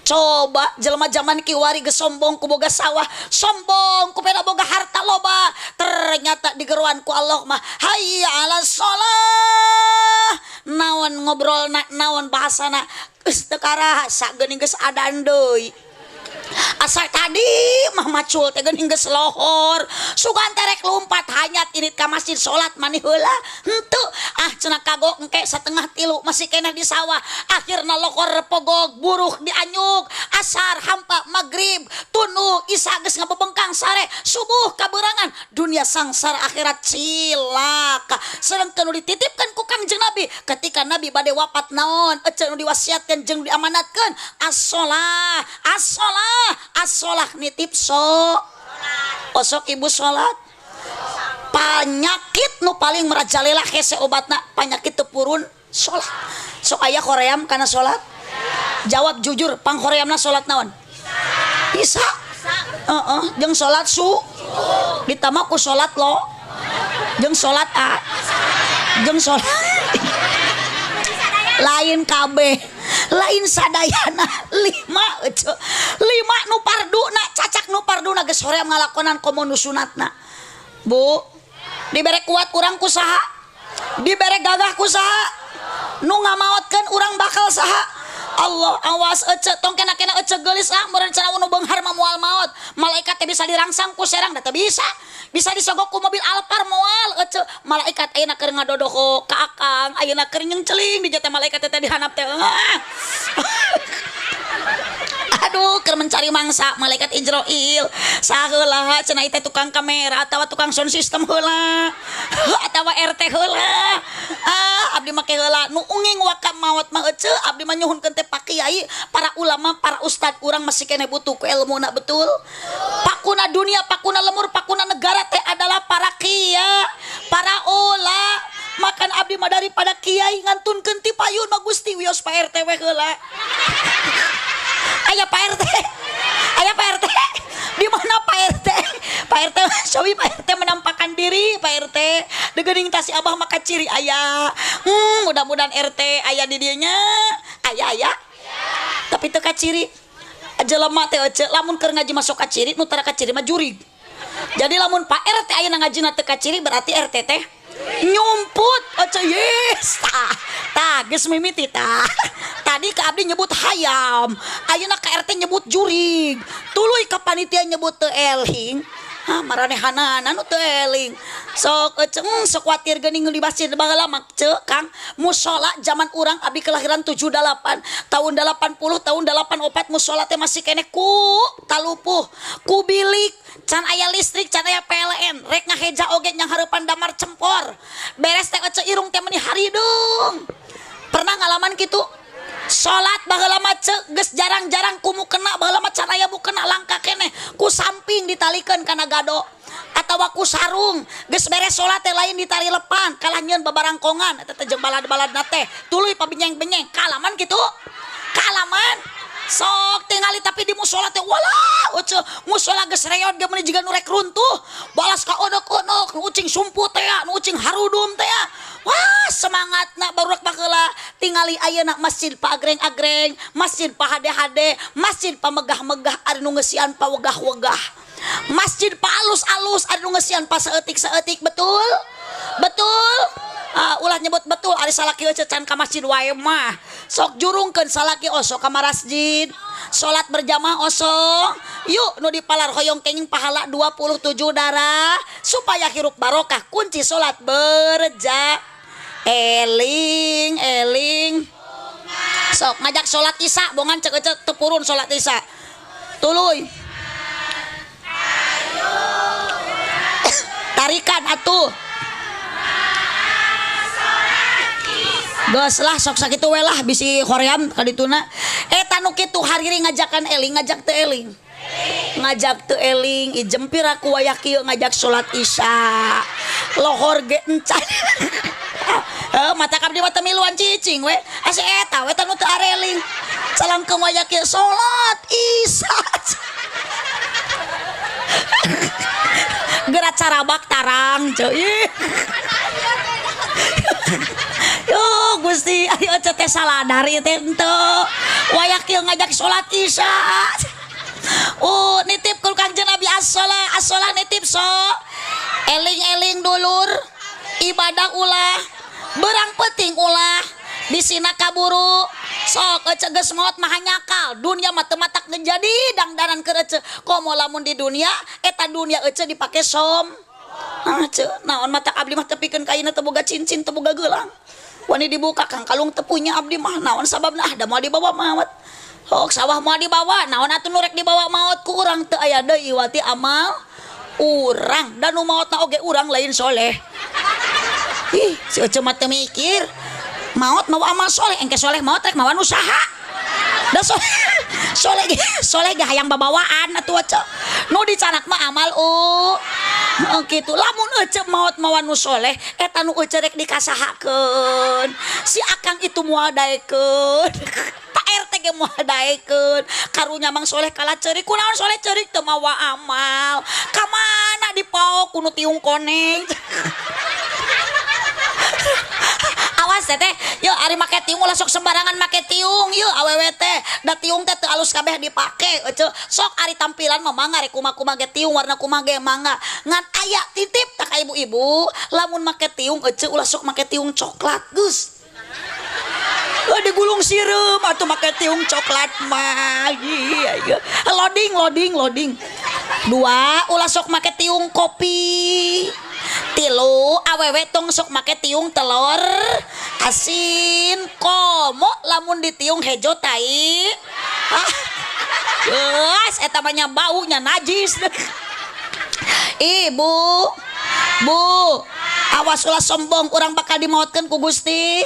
Coba jelema zaman kiwari geus sombong ku boga sawah, sombong ku peda boga harta loba, ternyata digeruan ku Allah mah hayya 'alas shalah. Naon ngobrolna, naon bahasana geus teu karasa geuning geus adan deui. Asa tadi mah macul teh geuning geus lohor sugan terek lumpat hanyat init ka masjid salat mani heula henteu cenah kagok engke satengah tilu masih keneh di sawah akhirna lohor pogog buruh dianyuk asar hampa magrib tunu isya geus ngabebengkang sare subuh kaberangan dunia sangsara akhirat cilaka sareng nu dititipkeun ku Kangjeng Nabi ketika Nabi bade wafat naon eceu nu diwasiatkeun jeung diamanatkeun as-shalah as-shalah nitip osok ibu salat panyakit nu paling merajalela hese obatna panyakit teu purun salat sok aya hoream kana salat jawab jujur panghoreamna salat naon Isya jeung salat ditambah ku salat lo jeung salat jeung salat lain kabeh lain sadayana lima nu parduna cacak nu parduna geus hoream ngalakonan komo nu sunatna. Bu dibere kuat urang ku saha dibere gagah ku saha nu ngamaotkeun urang bakal saha Allah. Awas ece tong kena-kena ece geulis meureun cenah nu beunghar mah moal maot malaikat teh bisa dirangsang ku serang teh bisa disogok ku mobil Alphard moal ece malaikat ayeuna keur ngadodoh ka Akang ayeuna keur nyengceling di jatah malaikat teh dihanap teh aduh keur mencari mangsa malaikat Ijroil saheula cenah teh tukang kamera atawa tukang sound system heula atawa RT heula abdi make heula nu unging wakam maot mah ece abdi mah nyuhunkeun teh pak kiai para ulama para ustad urang masih keneh butuh ku ilmuna betul pakuna dunia pakuna lemur pakuna negara teh adalah para kiai para ulama makan abdi mah daripada kiai ngantunkeun ti payun mah Gusti wios Pak RT we heula aya Pak RT di mana Pak RT sawi Pak RT menampakkan diri Pak RT degeuning tasi abah maka ciri aya mudah-mudahan RT aya di dieu nya aya tapi teu ka ciri jelema teh lamun keur ngaji masuk ka ciri nu tara ka ciri mah jurig jadi lamun Pak RT aya ngajina teu ka ciri berarti RT teh nyumput yes tah geus mimiti tah tadi ka abdi nyebut hayam ayeuna ka RT nyebut jurig tuluy ka panitia nyebut teu eling maranehanana nu teu eling sok sok watir geuning di masjid baheula mah Kang mushola zaman urang abdi kelahiran 78 tahun 80 tahun 84 mushola teh masih keneh ku talupuh ku bilik can aya listrik can aya PLN rek ngaheja oge nyang hareupan damar cempor beres teh irung teh meuni haridung pernah ngalaman kitu salat baheula mah geus jarang-jarang kumu kena baheula mah can aya bukena langka keneh ku samping ditalikeun kana gado atawa ku sarung geus beres salat teh lain ditari lepan kalah nyieun babarangkongan eta teh jeung balad-baladna teh tuluy pabenyeng-benyeng kalaman kitu kalaman sok tingali tapi di musola teh wala musola geus reot ge meuni jiga nu rek runtuh balas ka odok-odok nu ucing sumput teh nu ucing harudum teh wah semangatna barudak baheula tingali ayeuna masjid pa agreng-agreng masjid pa hade-hade masjid pa megah-megah ari nu ngeusian pa wegah-wegah masjid pa alus-alus ari nu ngeusian pa saeutik-saeutik betul ulah nyebut betul ari salaki can ka masjid wae mah sok jurungkeun salaki osok ka masjid salat berjamaah osok yuk nu dipalar hoyong kenging pahala 27 darah supaya hirup barokah kunci salat eling sok ngajak salat isya bongan cek teu purun salat isya tuluy tarikan atuh geus lah sok sakitu we lah bisi hoream ka dituna eta nu kitu hariri ngajakan eling ngajak teu eling ngajak teu eling ijempir aku waya kieu ngajak salat isya lohor ge encan mata kabdi mah teu miluan cicing we asa eta we tanu teu areling calangkeun waya kieu salat isya gerak carabak tarang cuy yo Gusti ayo teh saladari teh henteu wayak kieu ngajak salat isya nitip kul Kangjeng Nabi as-shalah nitip so eling-eling dulur ibadah ulah berang penting ulah bisina kaburu sok geus maot mah nyakal dunia mah teu matak ngejadi dangdanan keur ece komo lamun di dunia eta dunia ece dipake som naon mata abdi mah teu pikeun kaina teu boga cincin teu boga geulang wani dibuka kang kalung teu punya abdi mah naon sababna da moal dibawa maot hok sawah moal dibawa naon atuh nu rek dibawa maot ku urang teu aya deui wati amal urang dan nu maotna oge urang lain soleh ih si ece mah teu mikir maot mau amal soleh engke soleh maot rek mawan usaha da soleh ge hayang babawaan atuh ece nu dicanak mah amal kitu lamun ece maot mawan nu soleh eta nu ece rek dikasahakeun si akang itu moal daekeun Pak RT ge moal daekeun karunya mang soleh kalah ceurik kunaon soleh ceurik teu mawa amal ka mana dipaok kuno tiung koneng awas teh yo ari make tiung ulah sok sembarangan make tiung yeuh awewe teh da tiung teh teu alus kabeh dipake sok ari tampilan mah mangga rek kumaha ge tiung warna kumaha ge mangga ngan aya titip tak ka ibu-ibu lamun make tiung ulah sok make tiung coklat geus digulung sireum atuh make tiung coklat mah iya loading 2 ulah sok make tiung kopi 3 awewe tong sok make tiung telur asin komo lamun ditiung hejo tai geus eta mah nya baunya najis ibu bu awas ulah sombong urang bakal dimaotkeun ku Gusti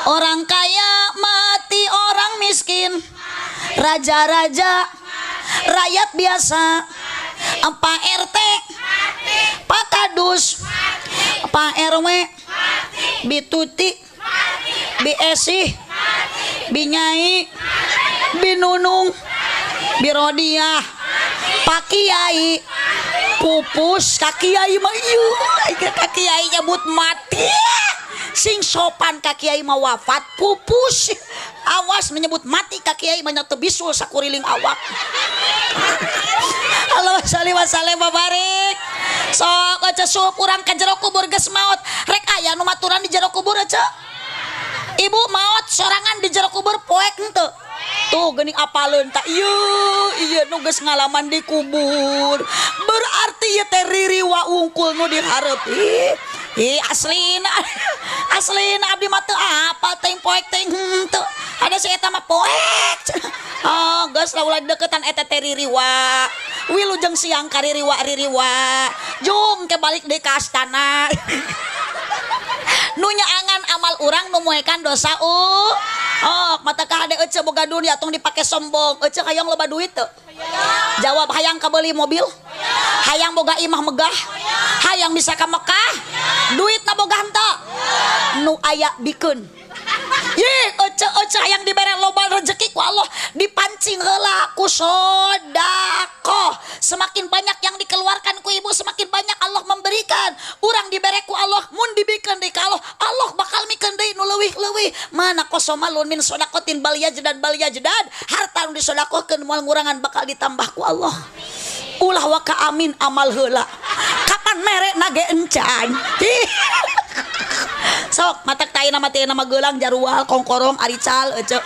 orang kaya mati orang miskin raja-raja rakyat biasa Pak RT Pak Kadus Pak RW Bituti Biesi Binyai Binunung Birodiah Pak Kiai pupus Kak Kiai mah ieu Kak Kiai nyebut mati sing sopan Kak Kiai mah wafat pupus awas menyebut mati Kak Kiai mah teu bisul sakuriling awak Allahumma sholli wa sallim wa barik sok aja sup urang ka jero kubur geus maot rek aya nu maturan di jero kubur aja ibu maot sorangan di jero kubur poek henteu tuh geuning apaleun tak ieu nu geus ngalaman di kubur berarti ieu teh ririwa ungkul nu dihareup aslina abdi mah teu apa teh poek teh henteu ada si eta mah poek geus lah ulah deketan eta teh ririwa wilujeng siang ka ririwa jung ke balik deui ka astana nu nyaangan amal urang nu moekan dosa mata ka hade ece boga dunia tong dipake sombong ece hayang loba duit teu jawab hayang kabeli mobil hayang boga imah megah hayang bisa ka Mekah duitna boga henteu nu aya bikeun ece hayang dibere loba rezeki ku Allah dipancing heula ku sedekah semakin banyak yang dikeluarkan ku ibu semakin banyak Allah memberikan urang dibere ku Allah mun dibikeun deui ka Allah bakal mikeun deui nu leuwih-leuwih mana qasamalun min shadaqatin bal yajdad harta nu disedekahkeun moal ngurangan bakal ditambah ku Allah ulah wa ka amin amal heula kapan mere nage encan sok matak taina mati nama geulang jarual kongkorong arical ece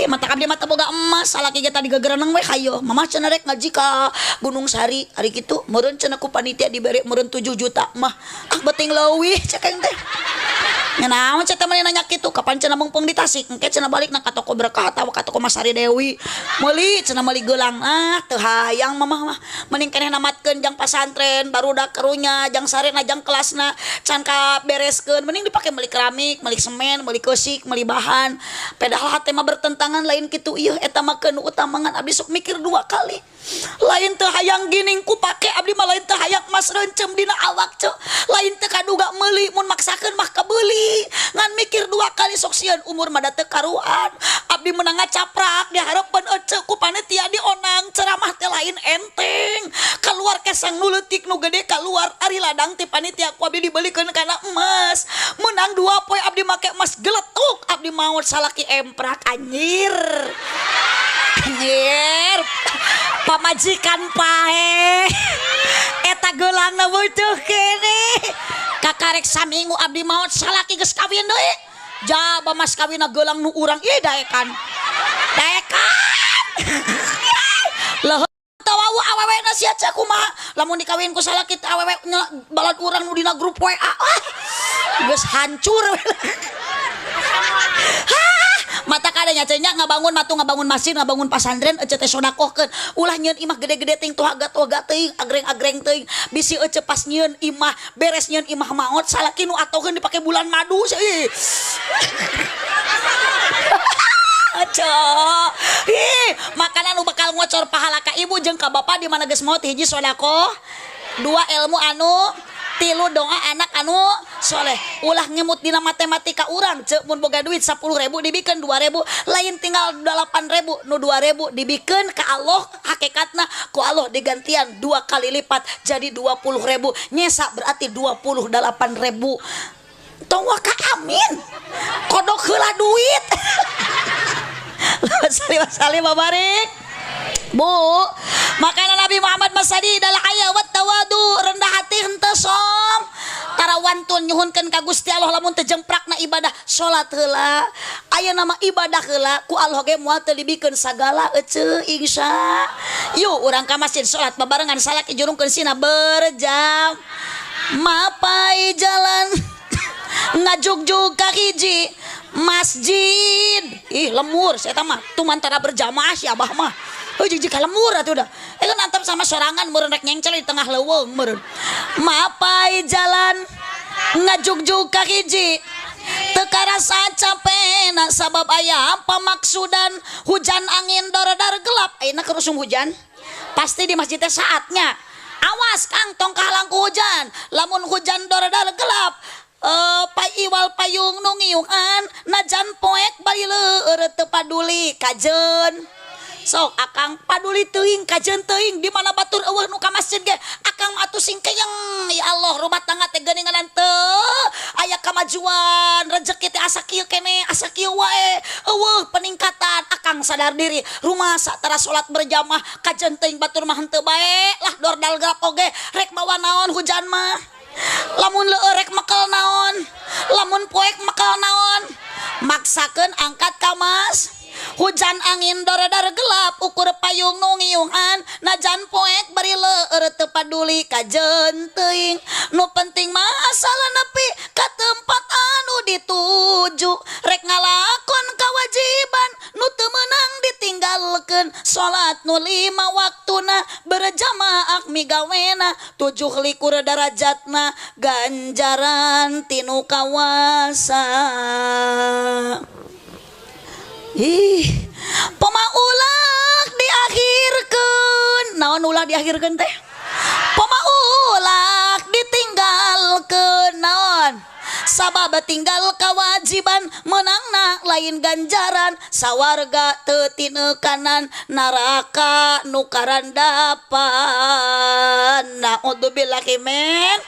mata abdi mata boga emas salaki ge tadi gegereneng we hayo mamah cenah rek ngaji ka Gunung Sari ari kitu meureun cenah ku panitia dibere meureun 7 juta mah beuting leuwih cekeng teh Ngenaon cenah teh nanya kitu kapan cenah mengpeng di Tasik engke cenah balik na ka toko berkah atawa ka toko Masari Dewi meuli cenah meuli geulang teu hayang mamah mah mending keneh namatkeun jang pasantren barudak karunya jang sarena jang kelasna can ka bereskeun mending dipake meuli keramik meuli semen meuli keusik meuli bahan padahal hate mah bertentangan lain kitu ieu eta mah keun utamangan abdi sok mikir dua kali lain teu hayang gining ku pake abdi mah lain teu hayang mas reuncem dina awak ceu lain teu kaduga meuli mun maksakeun mah kabeuli ngan mikir dua kali sok sieun umur mah teu karuan abdi meunang ngacaprak dihareupeun ece ku panitia di onang ceramah teh lain enteng keluar kesang nu leutik nu gede keluar ari ladang ti panitia ku abdi dibelikeun kana emas meunang 2 poe abdi make emas geletuk abdi maot salaki emprak anjir pamajikan pae eta geulangna butuh kene kakarek saminggu abdi maot salaki geus kawin deui jaba mas kawinna geulang nu urang ieu daekan leuh tawawu awewe na sia cek kumaha lamun dikawin ku salaki teh awewe balad urang nu dina grup WA geus hancur mata kadanya cenah ngabangun matu ngabangun masjid ngabangun pasantren ece teh sodakohkeun ulah nyieun imah gede-gede teuing tohaga-tohaga teuing agreng-agreng teuing bisi ece pas nyieun imah beres nyieun imah maot salaki nu atokeun dipake bulan madu sih aco makanan nu bakal ngocor pahala ka ibu jeung ka bapa di mana geus maot hiji sodakoh 2 ilmu anu 3 doa anak anu soleh ulah ngemut dina matematika urang cek mun boga duit 10.000 dibikeun 2.000 lain tinggal 8.000 nu 2.000 dibikeun ka Allah hakikatna ku Allah digantian 2 kali lipat jadi 20.000 nyesa berarti 28.000 tong waka amin kodok heula duit salih babarik Bu, makanan Nabi Muhammad masadi dalam ayat wat tawadu rendah hati henteu som. Tarawantun nyuhunkeun ka Gusti Allah lamun teu jemprakna ibadah salat heula. Aya nama ibadah heula ku Allah ge moal teu dibikeun sagala ece insya. Yuk urang ka masjid salat babarengan salaki jurungkeun sina berjam. Mapai jalan ngajugjug ka hiji masjid. Ih lemur saya mah tumantara berjamaah si abah mah. Oh jijik lemur atuh dah. Kan antap sama sorangan meureun rek nyengcel di tengah leuweung meureun. Mapai jalan ngajugjug ka hiji teu karasa capena sabab aya pamaksudan hujan angin dor-dor gelap ayeuna kerusung hujan pasti di masjid teh saatnya awas Kang tong kahalang ku hujan lamun hujan dor-dor gelap iwal payung nu ngiyukan najan poek bari leueur teu paduli kajeun sok akang paduli teuing kajeun teuing di mana batur eueuh nu ka masjid ge akang atuh singkeyeng ya Allah rumah tangga teh geuningan teu aya kamajuan rezeki teh asa kieu kene asa kieu wae eueuh peningkatan akang sadar diri rumah satara salat berjamaah kajeun teuing batur mah henteu bae lah dordal gelap oge rek bawa naon hujan mah lamun leueur rek mekel naon lamun poek mekel naon maksakeun angkat ka mas hujan angin dor-dor gelap ukur payung nu ngiyuhan najan poek bari leueur teu paduli kajeun teuing nu penting mah asal nepi ka tempat anu dituju rek ngalakon kewajiban nu teu meunang ditinggalkeun salat nu 5 waktuna berjamaah migawena 7 derajatna ganjaran tinu kawasa. Pemaulah diakhirkeun naon ulah diakhirkeun teh pemaulah ditinggalkeun naon sabab tinggal kewajiban menangna lain ganjaran sawarga teu tineukanan neraka nu karandapan naudzubillahi min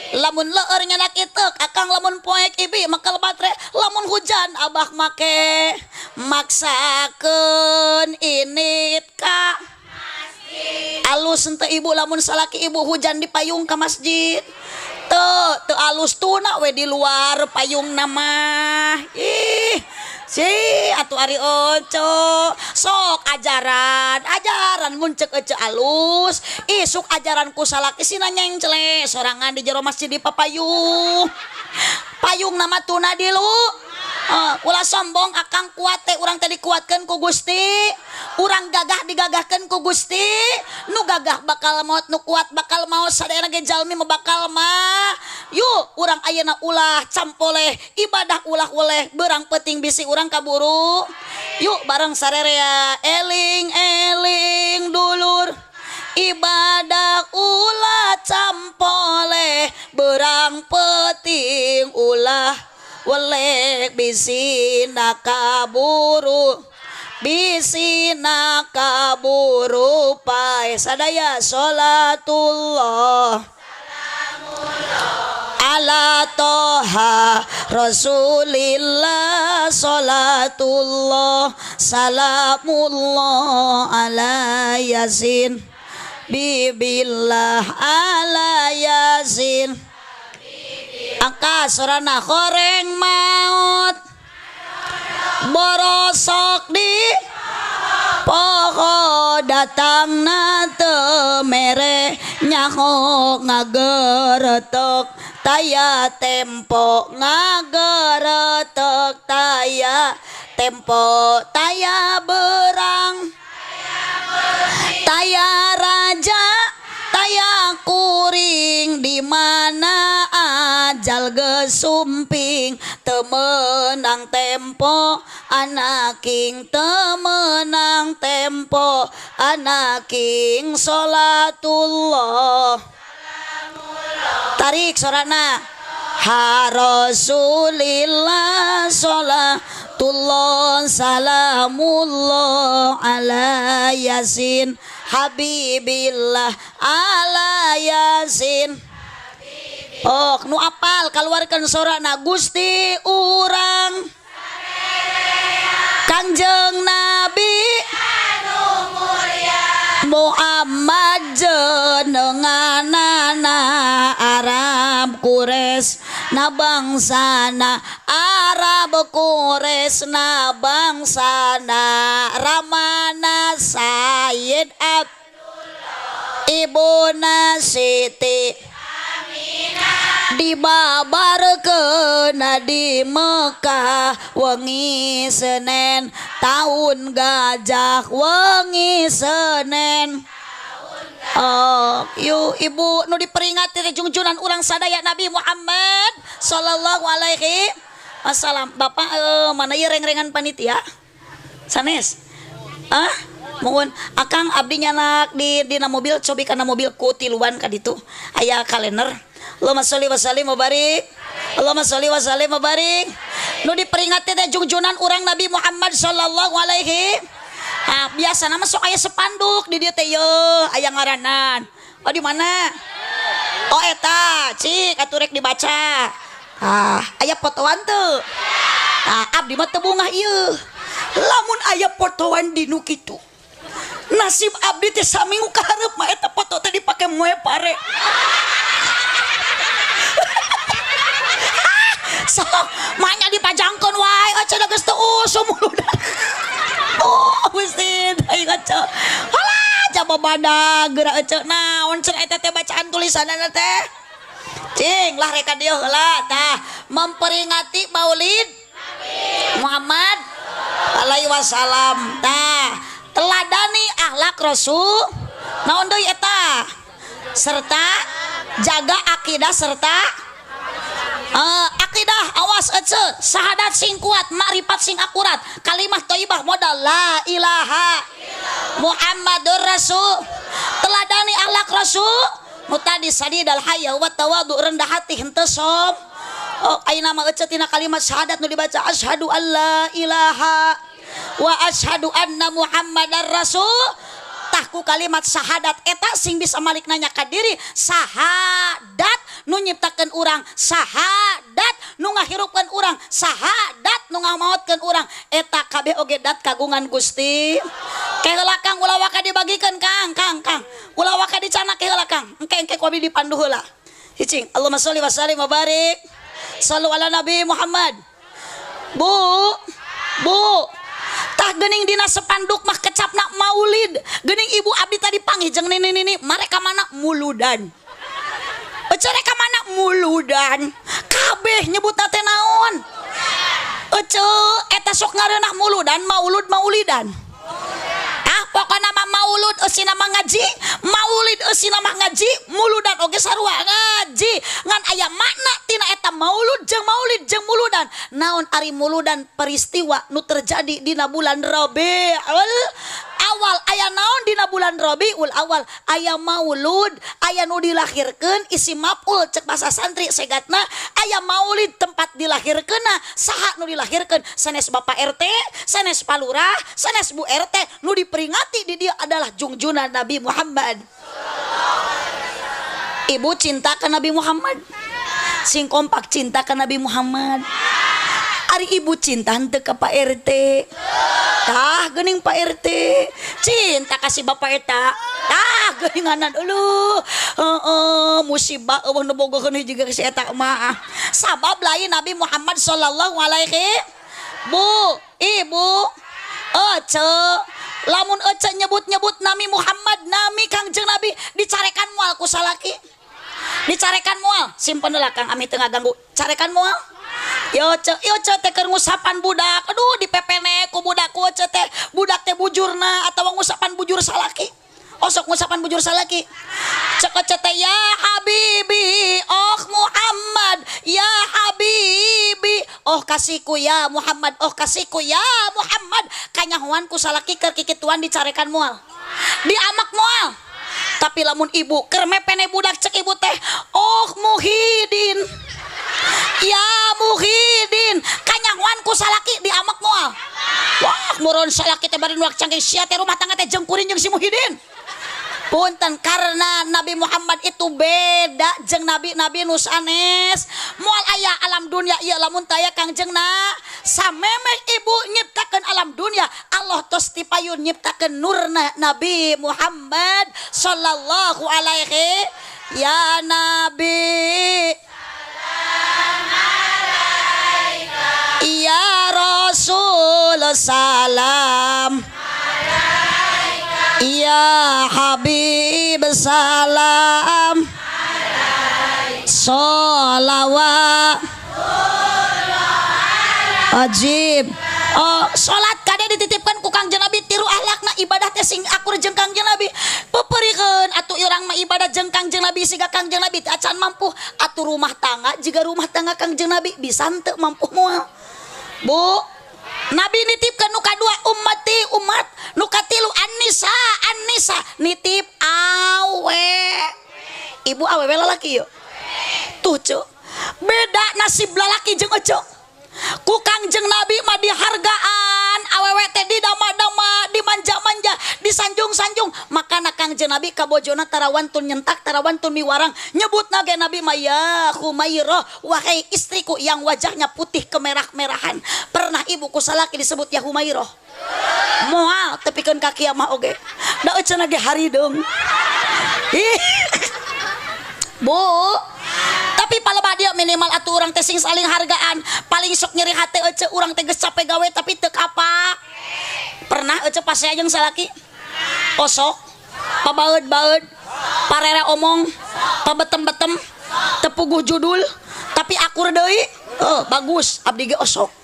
lamun leueur nyana kitu akang lamun poek ibi makel batre lamun hujan abah make maksakeun init ka masjid alus henteu ibu lamun salaki ibu hujan di payung ka masjid teu alus tuna we di luar payung nama ih si atuh ari oco sok ajaran mun ceuk ece alus isuk ajaran ku salaki sina nyengcle sorangan di jero masjid di papayung payung nama tuna dilu. Ulah sombong akang kuat teh urang teh dikuatkeun ku Gusti. Urang gagah digagahkeun ku Gusti. Nu gagah bakal maot, nu kuat bakal maot, sadayana ge jalmi mah bakal mah. Yuk urang ayeuna ulah campoleh ibadah ulah oleh beurang peuting bisi urang kaburu. Yuk bareng sarerea eling-eling dulur. Ibadah ulah campoleh beurang peuting ulah welek bisina kaburu pae sadaya sholatullah ala toha rasulillah sholatullah salamullah ala yasin bibillah ala yasin angka sorana horeng maut borosok di poho datang na temere nyaho ngageretek taya tempo ngageretek taya tempo taya berang taya raja taya kuring di mana ajal gesumping temenang tempo anaking temenang tempo anaking sholatullah tarik sorana ha rasulillah sholatullah salamullah ala yasin habibillah ala yasin. Oh nu apal keluarkan sorana Gusti urang Kanjeng Nabi Muhammad jenenganana Arab Quraisy na bangsana Arab Quraisy na bangsana Ramana Sayyid Ibuna Siti dibabarkeun di Mekah wengi Senen tahun gajah wengi Senen. Oh, yuk ibu nu diperingati teh junjunan urang sadaya Nabi Muhammad sallallahu alaihi wasallam. Bapak mana ieu reng-rengan panitia? Sanes. Mohon akang abdi nyanak di dina mobil cobi kana mobil ku tiluan ka ditu aya kalender. Allahumma sholli wa sallim wa barik. Allahumma sholli wa sallim wa barik. Nu diperingati teh junjunan urang Nabi Muhammad sallallahu alaihi. Biasa nama sok aya sepanduk di dieu teh yeuh aya ngaranan. Oh di mana? Oh eta, cik atuh rek dibaca. Aya fotoan teu. Abdi mah teu bungah ieu. Lamun aya fotoan di nu kitu. Nasib abdi teh saminggu ka hareup mah eta foto teh dipake moe pare. Sok manya dipajangkeun wae aca geus teu usum uludan. Oh Gusti deui ngaca. Halah jaba badag geura ece naon cenah eta teh bacaan tulisanana teh. Cing lah rek dieu heula tah memperingati Maulid Muhammad alaihi wasallam. Tah teladani akhlak Rasul naon deui eta serta jaga akidah serta akidah awas ece syahadat sing kuat makrifat sing akurat kalimat thayyibah modal la ilaha Muhammadur Rasul teladani akhlak Rasul mutadi sadidal hayya wa tawadu rendah hati henteu som. Ayeuna mah ece tina kalimat syahadat nu dibaca asyhadu alla ilaha wa asyhadu anna Muhammadar Rasul. Tahku kalimat syahadat eta sing bisa malik nanya ka diri syahadat nu nyiptakeun urang syahadat nu ngahirupkeun urang syahadat nu ngamaotkeun urang eta kabeh oge dat kagungan Gusti. Keheula Kang ulah waka dibagikeun Kang ulah waka dicana keheula Kang engke ku abi dipandu heula hicing. Allahumma sholli wa sallim wa barik sallu ala Nabi Muhammad. Bu tah geuning dina sepanduk mah kecapna Maulid geuning ibu abdi tadi panggih jeung nini mereka mana muludan ece reka mana muludan kabeh nyebutna teh mah muludan maulidan. Pokoknya mah maulud eusina mah ngaji, maulid eusina mah ngaji, muludan oge sarua ngaji. Ngan aya makna tina eta maulud jeung maulid jeung muludan. Naon ari muludan? Peristiwa nu terjadi dina bulan Rabiul Awal. Aya naon dina bulan Rabiul Awal? Aya maulud, aya nu dilahirkeun isi maf'ul cek bahasa santri segatna, aya maulid tempat dilahirkeunna. Saha nu dilahirkeun? Sanes Bapak RT, sanes Palurah, sanes Bu RT. Nu diperingati di dia adalah junjungan Nabi Muhammad. Ibu cinta ke Nabi Muhammad, sing kompak cinta ke Nabi Muhammad. Ari ibu cinta henteu ka Pak RT. Tah geuning Pak RT. Cinta kasih Bapak eta. Tah geuninganan eueuh. Musibah eueuh nu bogokeun hiji ka si eta mah. Sabab lain Nabi Muhammad sallallahu alaihi. Bu, ibu, ece, lamun ece nyebut-nyebut Nabi Muhammad, nami Kangjeng Nabi dicarekan moal ku salaki. Dicarekan moal, simpen heula Kang Ami teu ngaganggu. Carekan moal. Yo teh keur ngusapan budak. Aduh dipepene ku budak ku teh. Budak teh bujurna atawa ngusapan bujur salaki. Osok ngusapan bujur salaki. Cek teh ya habibi, oh Muhammad, ya habibi, oh kasihku ya Muhammad, oh kasihku ya Muhammad. Kanyahoan ku salaki keur kikituan dicarekan moal. Diamak moal. Tapi lamun ibu keur mepene budak cek ibu teh, oh Muhyiddin, ya Muhyiddin, kanyahoan ku salaki diamak moal. Wah muron salaki teh bari nuak canggih sia teh rumah tangga teh jengkurin jeung si Muhyiddin. Punten karena Nabi Muhammad itu beda jeung nabi-nabi nu sanes. Moal aya alam dunia ieu lamun taya Kangjengna samemeh ibu nyiptakeun alam dunia, Allah tos ti payun nyiptakeun nurna Nabi Muhammad sallallahu alaihi ya Nabi. Ya Rasul salam, ya Habib salam, sholawat wajib. Oh, salat kade dititipkan ku Kangjeng Nabi, tiru akhlakna ibadah teh sing akur jeung Kangjeng Nabi. Peperikeun atuh urang mah ibadah jeung Kangjeng Nabi siga Kangjeng Nabi teh acan mampu. Atuh rumah tangga jiga rumah tangga Kangjeng Nabi bisa henteu mampu moal. Bu, Nabi nitipkan nu kadua ummati umat, nu katilu an-nisa nitip awe. Ibu awewe lalaki yuk. Tuh cuk, beda nasib lalaki jeung ecok. Ku Kangjeng Nabi mah dihargaan, awewe teh didama-dama, dimanja-manja, disanjung-sanjung. Makana Kangjeng Nabi ka bojona tarawantun nyentak, tarawantun miwarang. Nyebutna ge Nabi mah ya Humairah, wahai istriku yang wajahnya putih kemerah-merahan. Pernah ibu ku salaki disebut ya Humairah? Moal tepikeun ka kieu mah oge. Da euceuna ge haridung. Bu, tapi palebat dia minimal atuh urang teh sing saling hargaan. Paling sok nyeri hate ece urang teh geus capek gawe tapi teu kapak. Pernah ece pasea jeung salaki? Osok, pabaeud-baeud, parere omong, pabetem-betem, tepuguh judul, tapi akur deui. Bagus, abdi ge osok.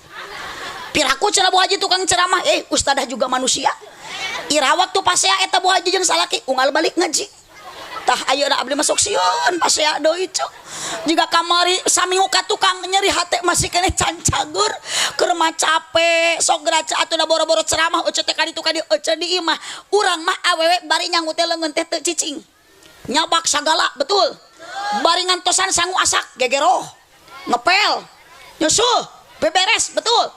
Piraku cenah Bu Haji tukang ceramah, ustadah juga manusia. Ira waktu pasea eta Bu Haji jeung salaki unggal balik ngaji. Tah ayeuna abdi masuk sieun pasea deui cuk. Jiga kamari samingu ka tukang nyeri hate masih keneh cancagur keur mah capek sok geraca atuh da boro-boro ceramah ece teh ka ditu ka dieu ece di imah urang mah awewe bari nyangu teh leungeun teh teu cicing nyabak sagala betul bari ngantosan sangu asak gegero ngepel nyusuh beberes betul.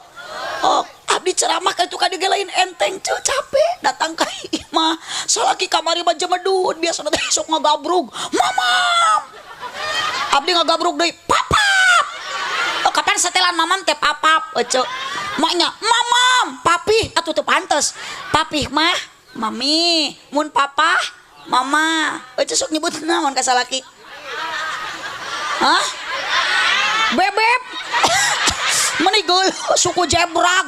Oh abdi ceramah ka ditu ka dieu lain enteng cuy capek datang ka imah salaki kamari mah jemedut biasa teh sok ngagabrug mamam abdi ngagabrug deui papap. Oh kapan setelan mamam teh papap ece maknya mamam papih atuh teu pantes papih mah mami mun papa mama ece sok nyebut naon ka salaki hah bebeb menigul suku jebrag.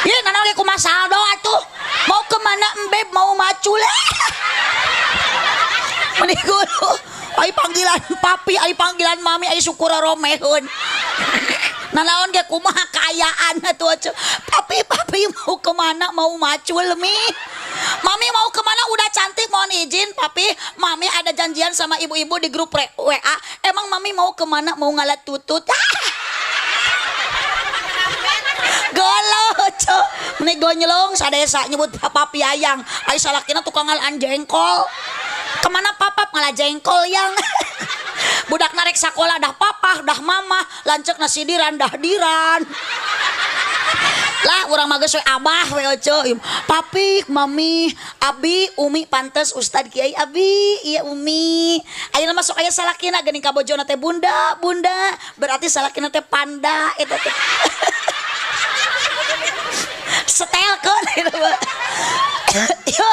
Ye nana ge kumaha saldo atuh. Mau kemana embeb mau macul. Menigul. Ai panggilan papi, ai panggilan mami, ai syukur romeheun. Nanaon ge kumaha ka keayaan tuh aja. Papi mau kemana, mau macul mi? Mami mau kemana, udah cantik, mohon izin papi. Mami ada janjian sama ibu-ibu di grup WA. Emang mami mau kemana, mau ngalat tutut? Golo cok, meni gonyelong sadesa nyebut papi ayang. Ai salakina tukang ngalan jengkol. Kemana papap ngalah jengkol yang? Budak narek sekolah dah papa, dah mama, lancek nasi diran dah diran. Lah urang mah geus we abah we oco. Papi, mami, abi, umi pantes Ustad Kiai abi, iya umi. Ayeuna masuk aya salakina geuning ka bojona teh bunda, bunda. Berarti salakina teh panda eta teh. Setel kan gitu. Yo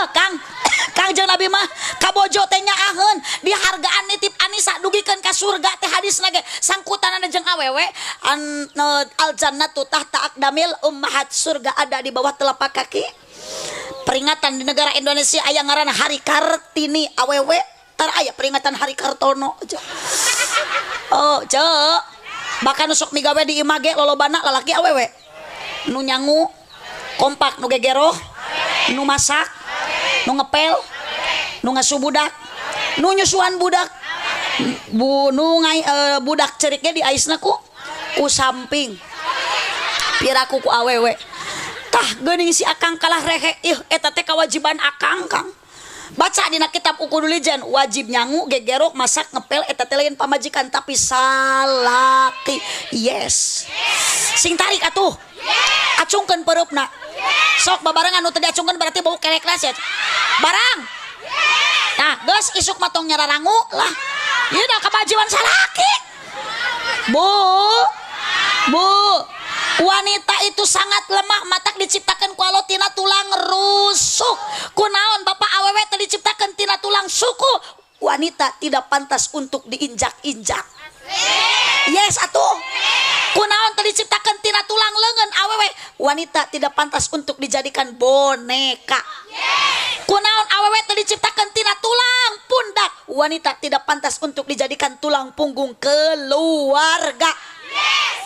Kang jeung Nabi mah kabojo teh nyaaheun dihargaan nitip Anisa dugikeun ka surga teh hadisna ge sangkutanana jeung awewe al jannatu tahta aqdamil ummahat, surga ada di bawah telapak kaki. Peringatan di negara Indonesia aya ngaranna Hari Kartini awewe tar aya peringatan Hari Kartono. Oh cek bahkan sok migawe di image lolobana lalaki awewe nu nyangu kompak nu gegeroh nu masak nu ngepel nu ngasuh budak nu nyusuan budak budak ceriknya di aisna ku samping piraku ku awewe tah geuning si akang kalah rehe ih eta teh kewajiban akang Kang. Baca dina kitab Ukululijan wajib nyangu gegerok masak ngepel eta teh lain pamajikan tapi salaki yes sing tarik atuh acungkeun pereupna sok babarengan nu teu diacungkeun berarti bau keleklas ya barang nah geus isuk matong nyararangu lah ieu da kewajiban salaki bu wanita itu sangat lemah matak diciptakan ku Allah tina tulang rusuk kunaon bapak awewe teh diciptakan tina tulang suku wanita tidak pantas untuk diinjak-injak yes atuh kunaon teh diciptakan tina tulang leungeun awewe wanita tidak pantas untuk dijadikan boneka kunaon awewe teh diciptakan tina tulang pundak wanita tidak pantas untuk dijadikan tulang punggung keluarga.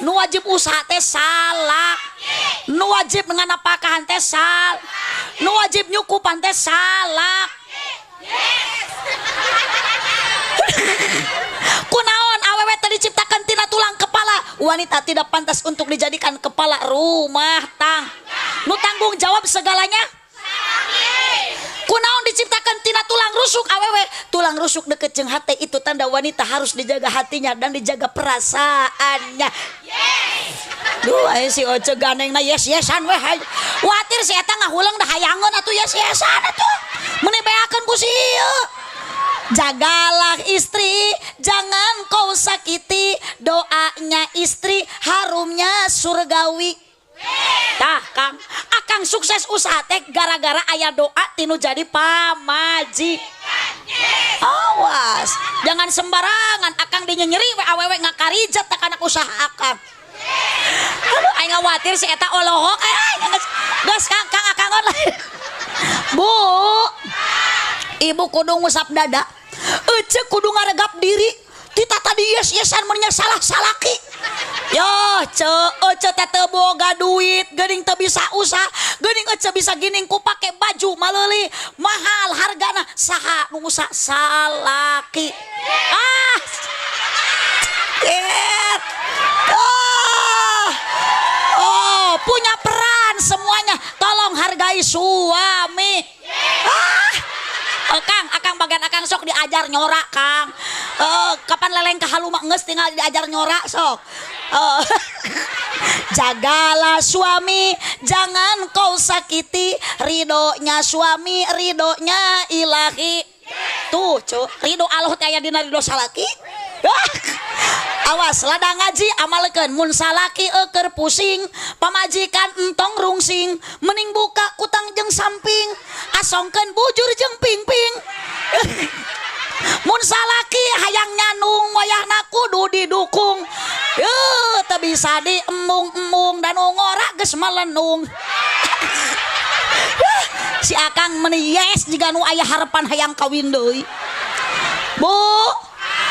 Nu wajib usaha teh salak nu wajib nganapakahan teh sal nu wajib nyukupan teh salak kunaon awewe teh diciptakan tina tulang kepala wanita tidak pantas untuk dijadikan kepala rumah nu tanggung jawab segalanya kunaon diciptakan tina tulang rusuk awewe tulang rusuk deket jeung hate itu tanda wanita harus dijaga hatinya dan dijaga perasaannya duh aya si Oce ganengna yes-yesan we watir si eta ngahuleung da hayangeun atuh yes-yesan atuh meuni beakeun ku si ieu jagalah istri jangan kau sakiti doanya istri harumnya surgawi. Tah Kang akang sukses usaha teh gara-gara aya doa tinu jadi pamajikan. Awas jangan sembarangan akang dinyeri we awewe ngakarijat tak anak usaha akang. Aduh aing ngawatir si eta olohok geus Kang akangon lain. Bu ibu kudu ngusap dada ece kudu ngaregap diri tita tadi yes-yesan mennya salah salaki yo ece teh boga duit geuning teu bisa usah geuning ece bisa gining ku pake baju maleuli mahal hargana saha nu usah salaki punya peran semuanya tolong hargai suami Kang bagian akang sok diajar nyorak Kang kapan leleng ka haluma geus tinggal diajar nyorak sok jagalah suami jangan kau sakiti ridhonya suami ridhonya ilahi tuh cu ridho Allah teh aya dina ridho salaki awas ladang ngaji amalkeun mun salaki euker pusing pamajikan entong rungsing mending buka kutang jeung samping asongkeun bujur jeung pingping mun salaki hayang nyanung wayahna kudu didukung teu bisa diembung-embung dan ngora geus melenung si akang meuni yes jiga nu aya harapan hayang kawin deui bu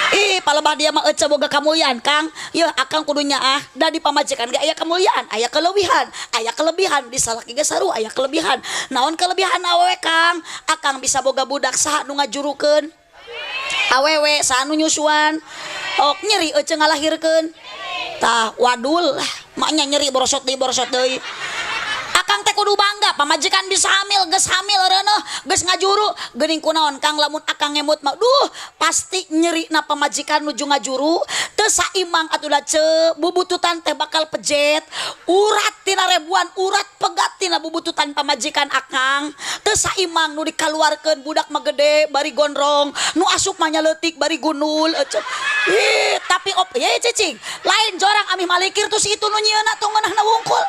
ih lebah dia mah ece boga kamulian Kang ya akang kudunya da di pamajikan ge aya kamulian aya kelebihan di salaki ge saru aya kelebihan naon kelebihan awewe Kang akang bisa boga budak saha nu ngajurukeun awewe saha nu nyusuan nyeri ece ngalahirkeun tah wadul maknya nyeri borosot deui akang teh kudu bangga pamajikan bisa hamil reuneuh geus ngajuru geuning kunaon Kang lamun akang ngemut mah duh pasti nyeri na pamajikan nuju ngajuru teu saimbang atuh da bubututan teh bakal pejet urat tina ribuan urat pegat tina bubututan pamajikan akang teu saimbang nu dikaluarkeun budak mah gede bari gondrong nu asup mah nyaleutik bari gunul tapi cicing lain jorang amih malikir tuh si itu nu nyieuna tong ngeunahna wungkul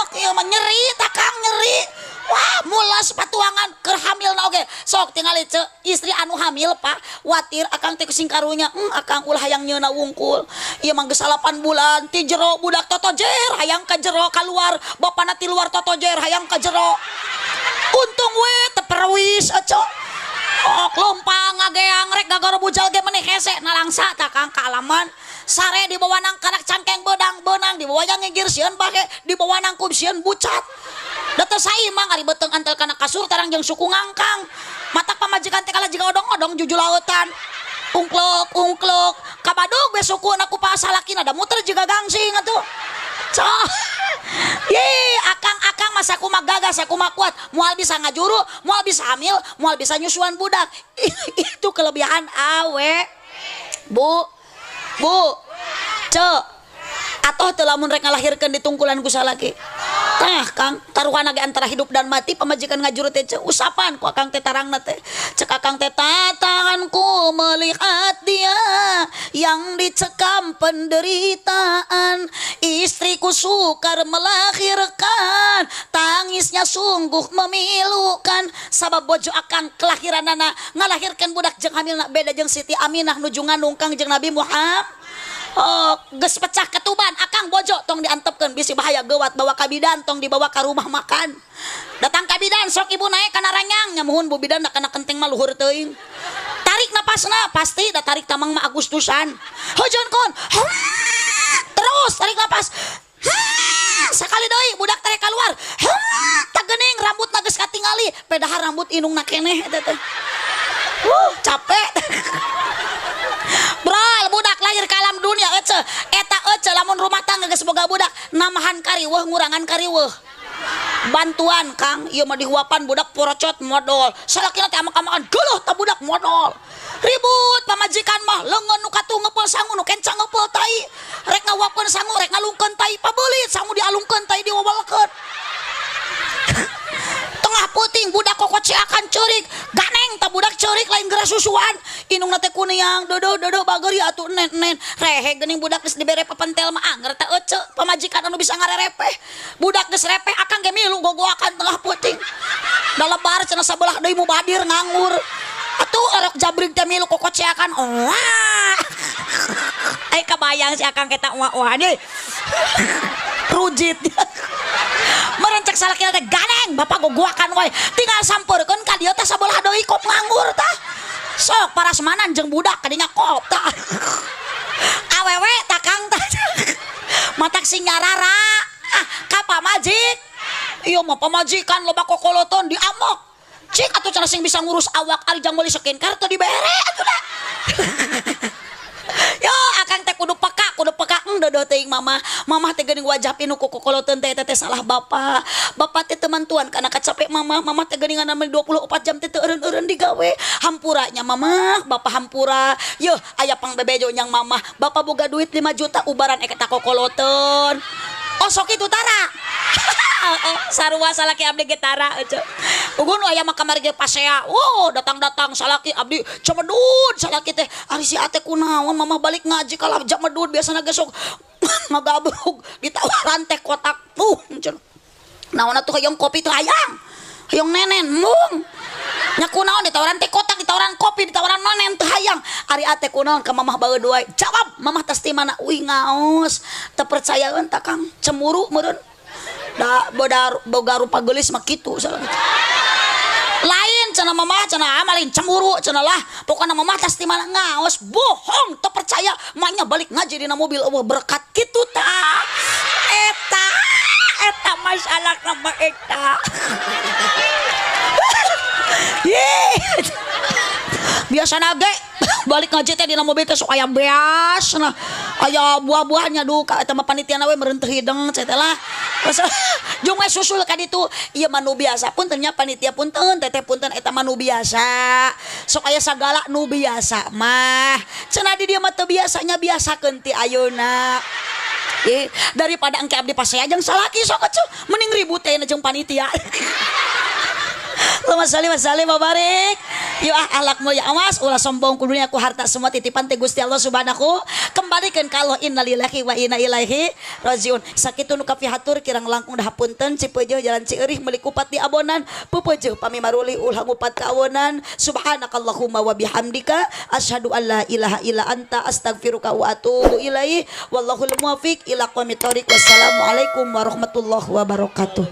kieu mah nyeri takang nyeri wah mulas patuangan keur hamilna oge sok tingali istri anu hamil Pak watir akang teh kusing karunya akang ulah hayang nyieuna wungkul ieu mah geus 8 bulan ti jero budak totojer hayang ka jero kaluar bapana ti luar totojer hayang ka jero untung we teu perwis aco lompang ngageang rek gagoro bujal ge menih hese nalangsa takang ka alaman sare di bawah nang kanak cangkeng benang di bawah yang ngigir sieun bage di bawah nang kum sieun bucat da teu saimang ari beuteng antel kana kasur tarang jeung suku ngangkang matak pamajikan teh kala jiga odong-odong juju lautan ungkluk kabadug be sukuna ku pa salakina da muter jiga gangsing atuh akang masa kumaha gagas kumaha kuat moal bisa ngajuru moal bisa hamil moal bisa nyusuan budak itu kelebihan awe bu atoh teu lamun rek ngalahirkeun di tungkulan ku salaki tah Kang taruhan ge antara hidup dan mati pamajikan ngajuru teh usapan ku akang teh tarangna teh cek akang teh tanganku melihat dia yang dicekam penderitaan istriku sukar melahirkan tangisnya sungguh memilukan sabab bojo akang kelahiranana ngalahirkeun budak jeung hamilna beda jeung Siti Aminah nuju nganungkang jeung Nabi Muhammad geus pecah ketuban akang bojo tong diantepkeun bisi bahaya geuwat bawa ka bidan tong dibawa ka rumah makan datang ka bidan sok ibu naik kana ranyang nya muhun bu bidan da kana kenting mah luhur teuing tarik napasna pasti da tarik tamang mah Agustusan heujeun terus tarik napas sakali deui budak teh kaluar tah geuning rambutna geus katingali pedahar rambut inungna keneh eta teh capek Bral budak lahir ke alam dunia ece lamun rumah tangga geus boga budak namahan kariweuh ngurangan kariweuh bantuan Kang ieu mah dihuapan budak porocot modal salakina teh amak-amakan geuleuh tah budak modal ribut pamajikan mah leungeun nu katu ngeupel sangu nu kencang ngeupel tai rek ngawapkeun sangu rek ngalungkeun tai pabeulit sangu dialungkeun tai diwawalkeun tengah puting budak kokot akan ceurik ganeng tak budak ceurik lain geura susuan inungna teh kuniang dodo bageri atuh nen rehe geuning budak geus dibere papentel mah anger teh ece pamajikan anu bisa ngarerepeh budak geus repeh akang ge milu gogoakan tengah puting da lebar cenah sabelah deui mubadir nganggur atuh orok jabrig teh milu kokot akan ai kabayang si akang eta wah deui rujit merencek salakina teh ganeng bapak gogoakan wae tinggal sampeurkeun ka dieu teh sabelah deui kop nganggur tah sok parasmanan jeung budak kadinya kop tah awewe takang tah matak sing nyarara ka pamajik ieu mah pamajikan loba kokoloton diamok cik atuh cenah sing bisa ngurus awak ari jang meuli skincare teh dibere atuh da yo akang teh kudu peka dodo teuing mama teh geuning wajah pinu ku kokoloteun teh salah bapak teh temantuan kana kacapek mama teh geuningan 24 jam teh teu eureun-eureun digawe hampuranya mama bapak hampura yo aya pang bebejo nyang mama bapak boga duit 5 juta ubaran eta kokoloteun oh sok itu tara sarua salaki abdi ge tara ece ugun aya mah kamari ge pasea datang salaki abdi camedud salaki teh ari si ate kunaon mamah balik ngaji kalau jamedud biasana ge sok ngagabrug ditawaran teh kotak naon atuh hayang kopi teh hayang nenen mung nya kunaon ditawaran teh kotak ditawaran kopi ditawaran nenen teh hayang ari ate kunaon ka mamah bae duai jawab mamah tes ti mana uih ngaos teu percayaeun ta Kang cemburu meureun da boga rupa geulis mah kitu lain cenah mamah cenah amalin cemburu cenah lah pokoknya mamah tas di mana ngaos bohong teu percaya maknya balik ngaji dina mobil eueuh berkat kitu tah eta masalah nama eta biasa nage balik ngaji teh dina mobil teh sok aya beas nah aya buah-buahnya duka eta mah panitia we meureun teu hideng teh lah jeung we susul ka ditu ieu mah nu biasa punten nya panitia punten teteh punten eta mah nu biasa sok aya sagala nu biasa mah cenah di dieu mah teu biasanya biasakeun ti ayeuna daripada engke abdi pasea jeung salaki sok atuh mending ribut teh jeung panitia Allahumma shalli wa sallim wa barik. Yuk ahlak mulia awas ulah sombong ku dunia ku harta semua titipan ti Gusti Allah Subhanahu. Kembalikan kalau innalillahi wa inna ilaihi rajiun. Sakitu nu kapihatur kirang langkung dah punten Cipeueuh jalan Cieurih meuli kupat di abonan pupeueuh pami maruli ulah ngupat ka awonan. Subhanakallahumma wa bihamdika asyhadu an la ilaha illa anta astaghfiruka wa atubu ilaihi wallahul muwaffiq ila aqwamit thoriq. Wassalamualaikum warahmatullahi wabarakatuh.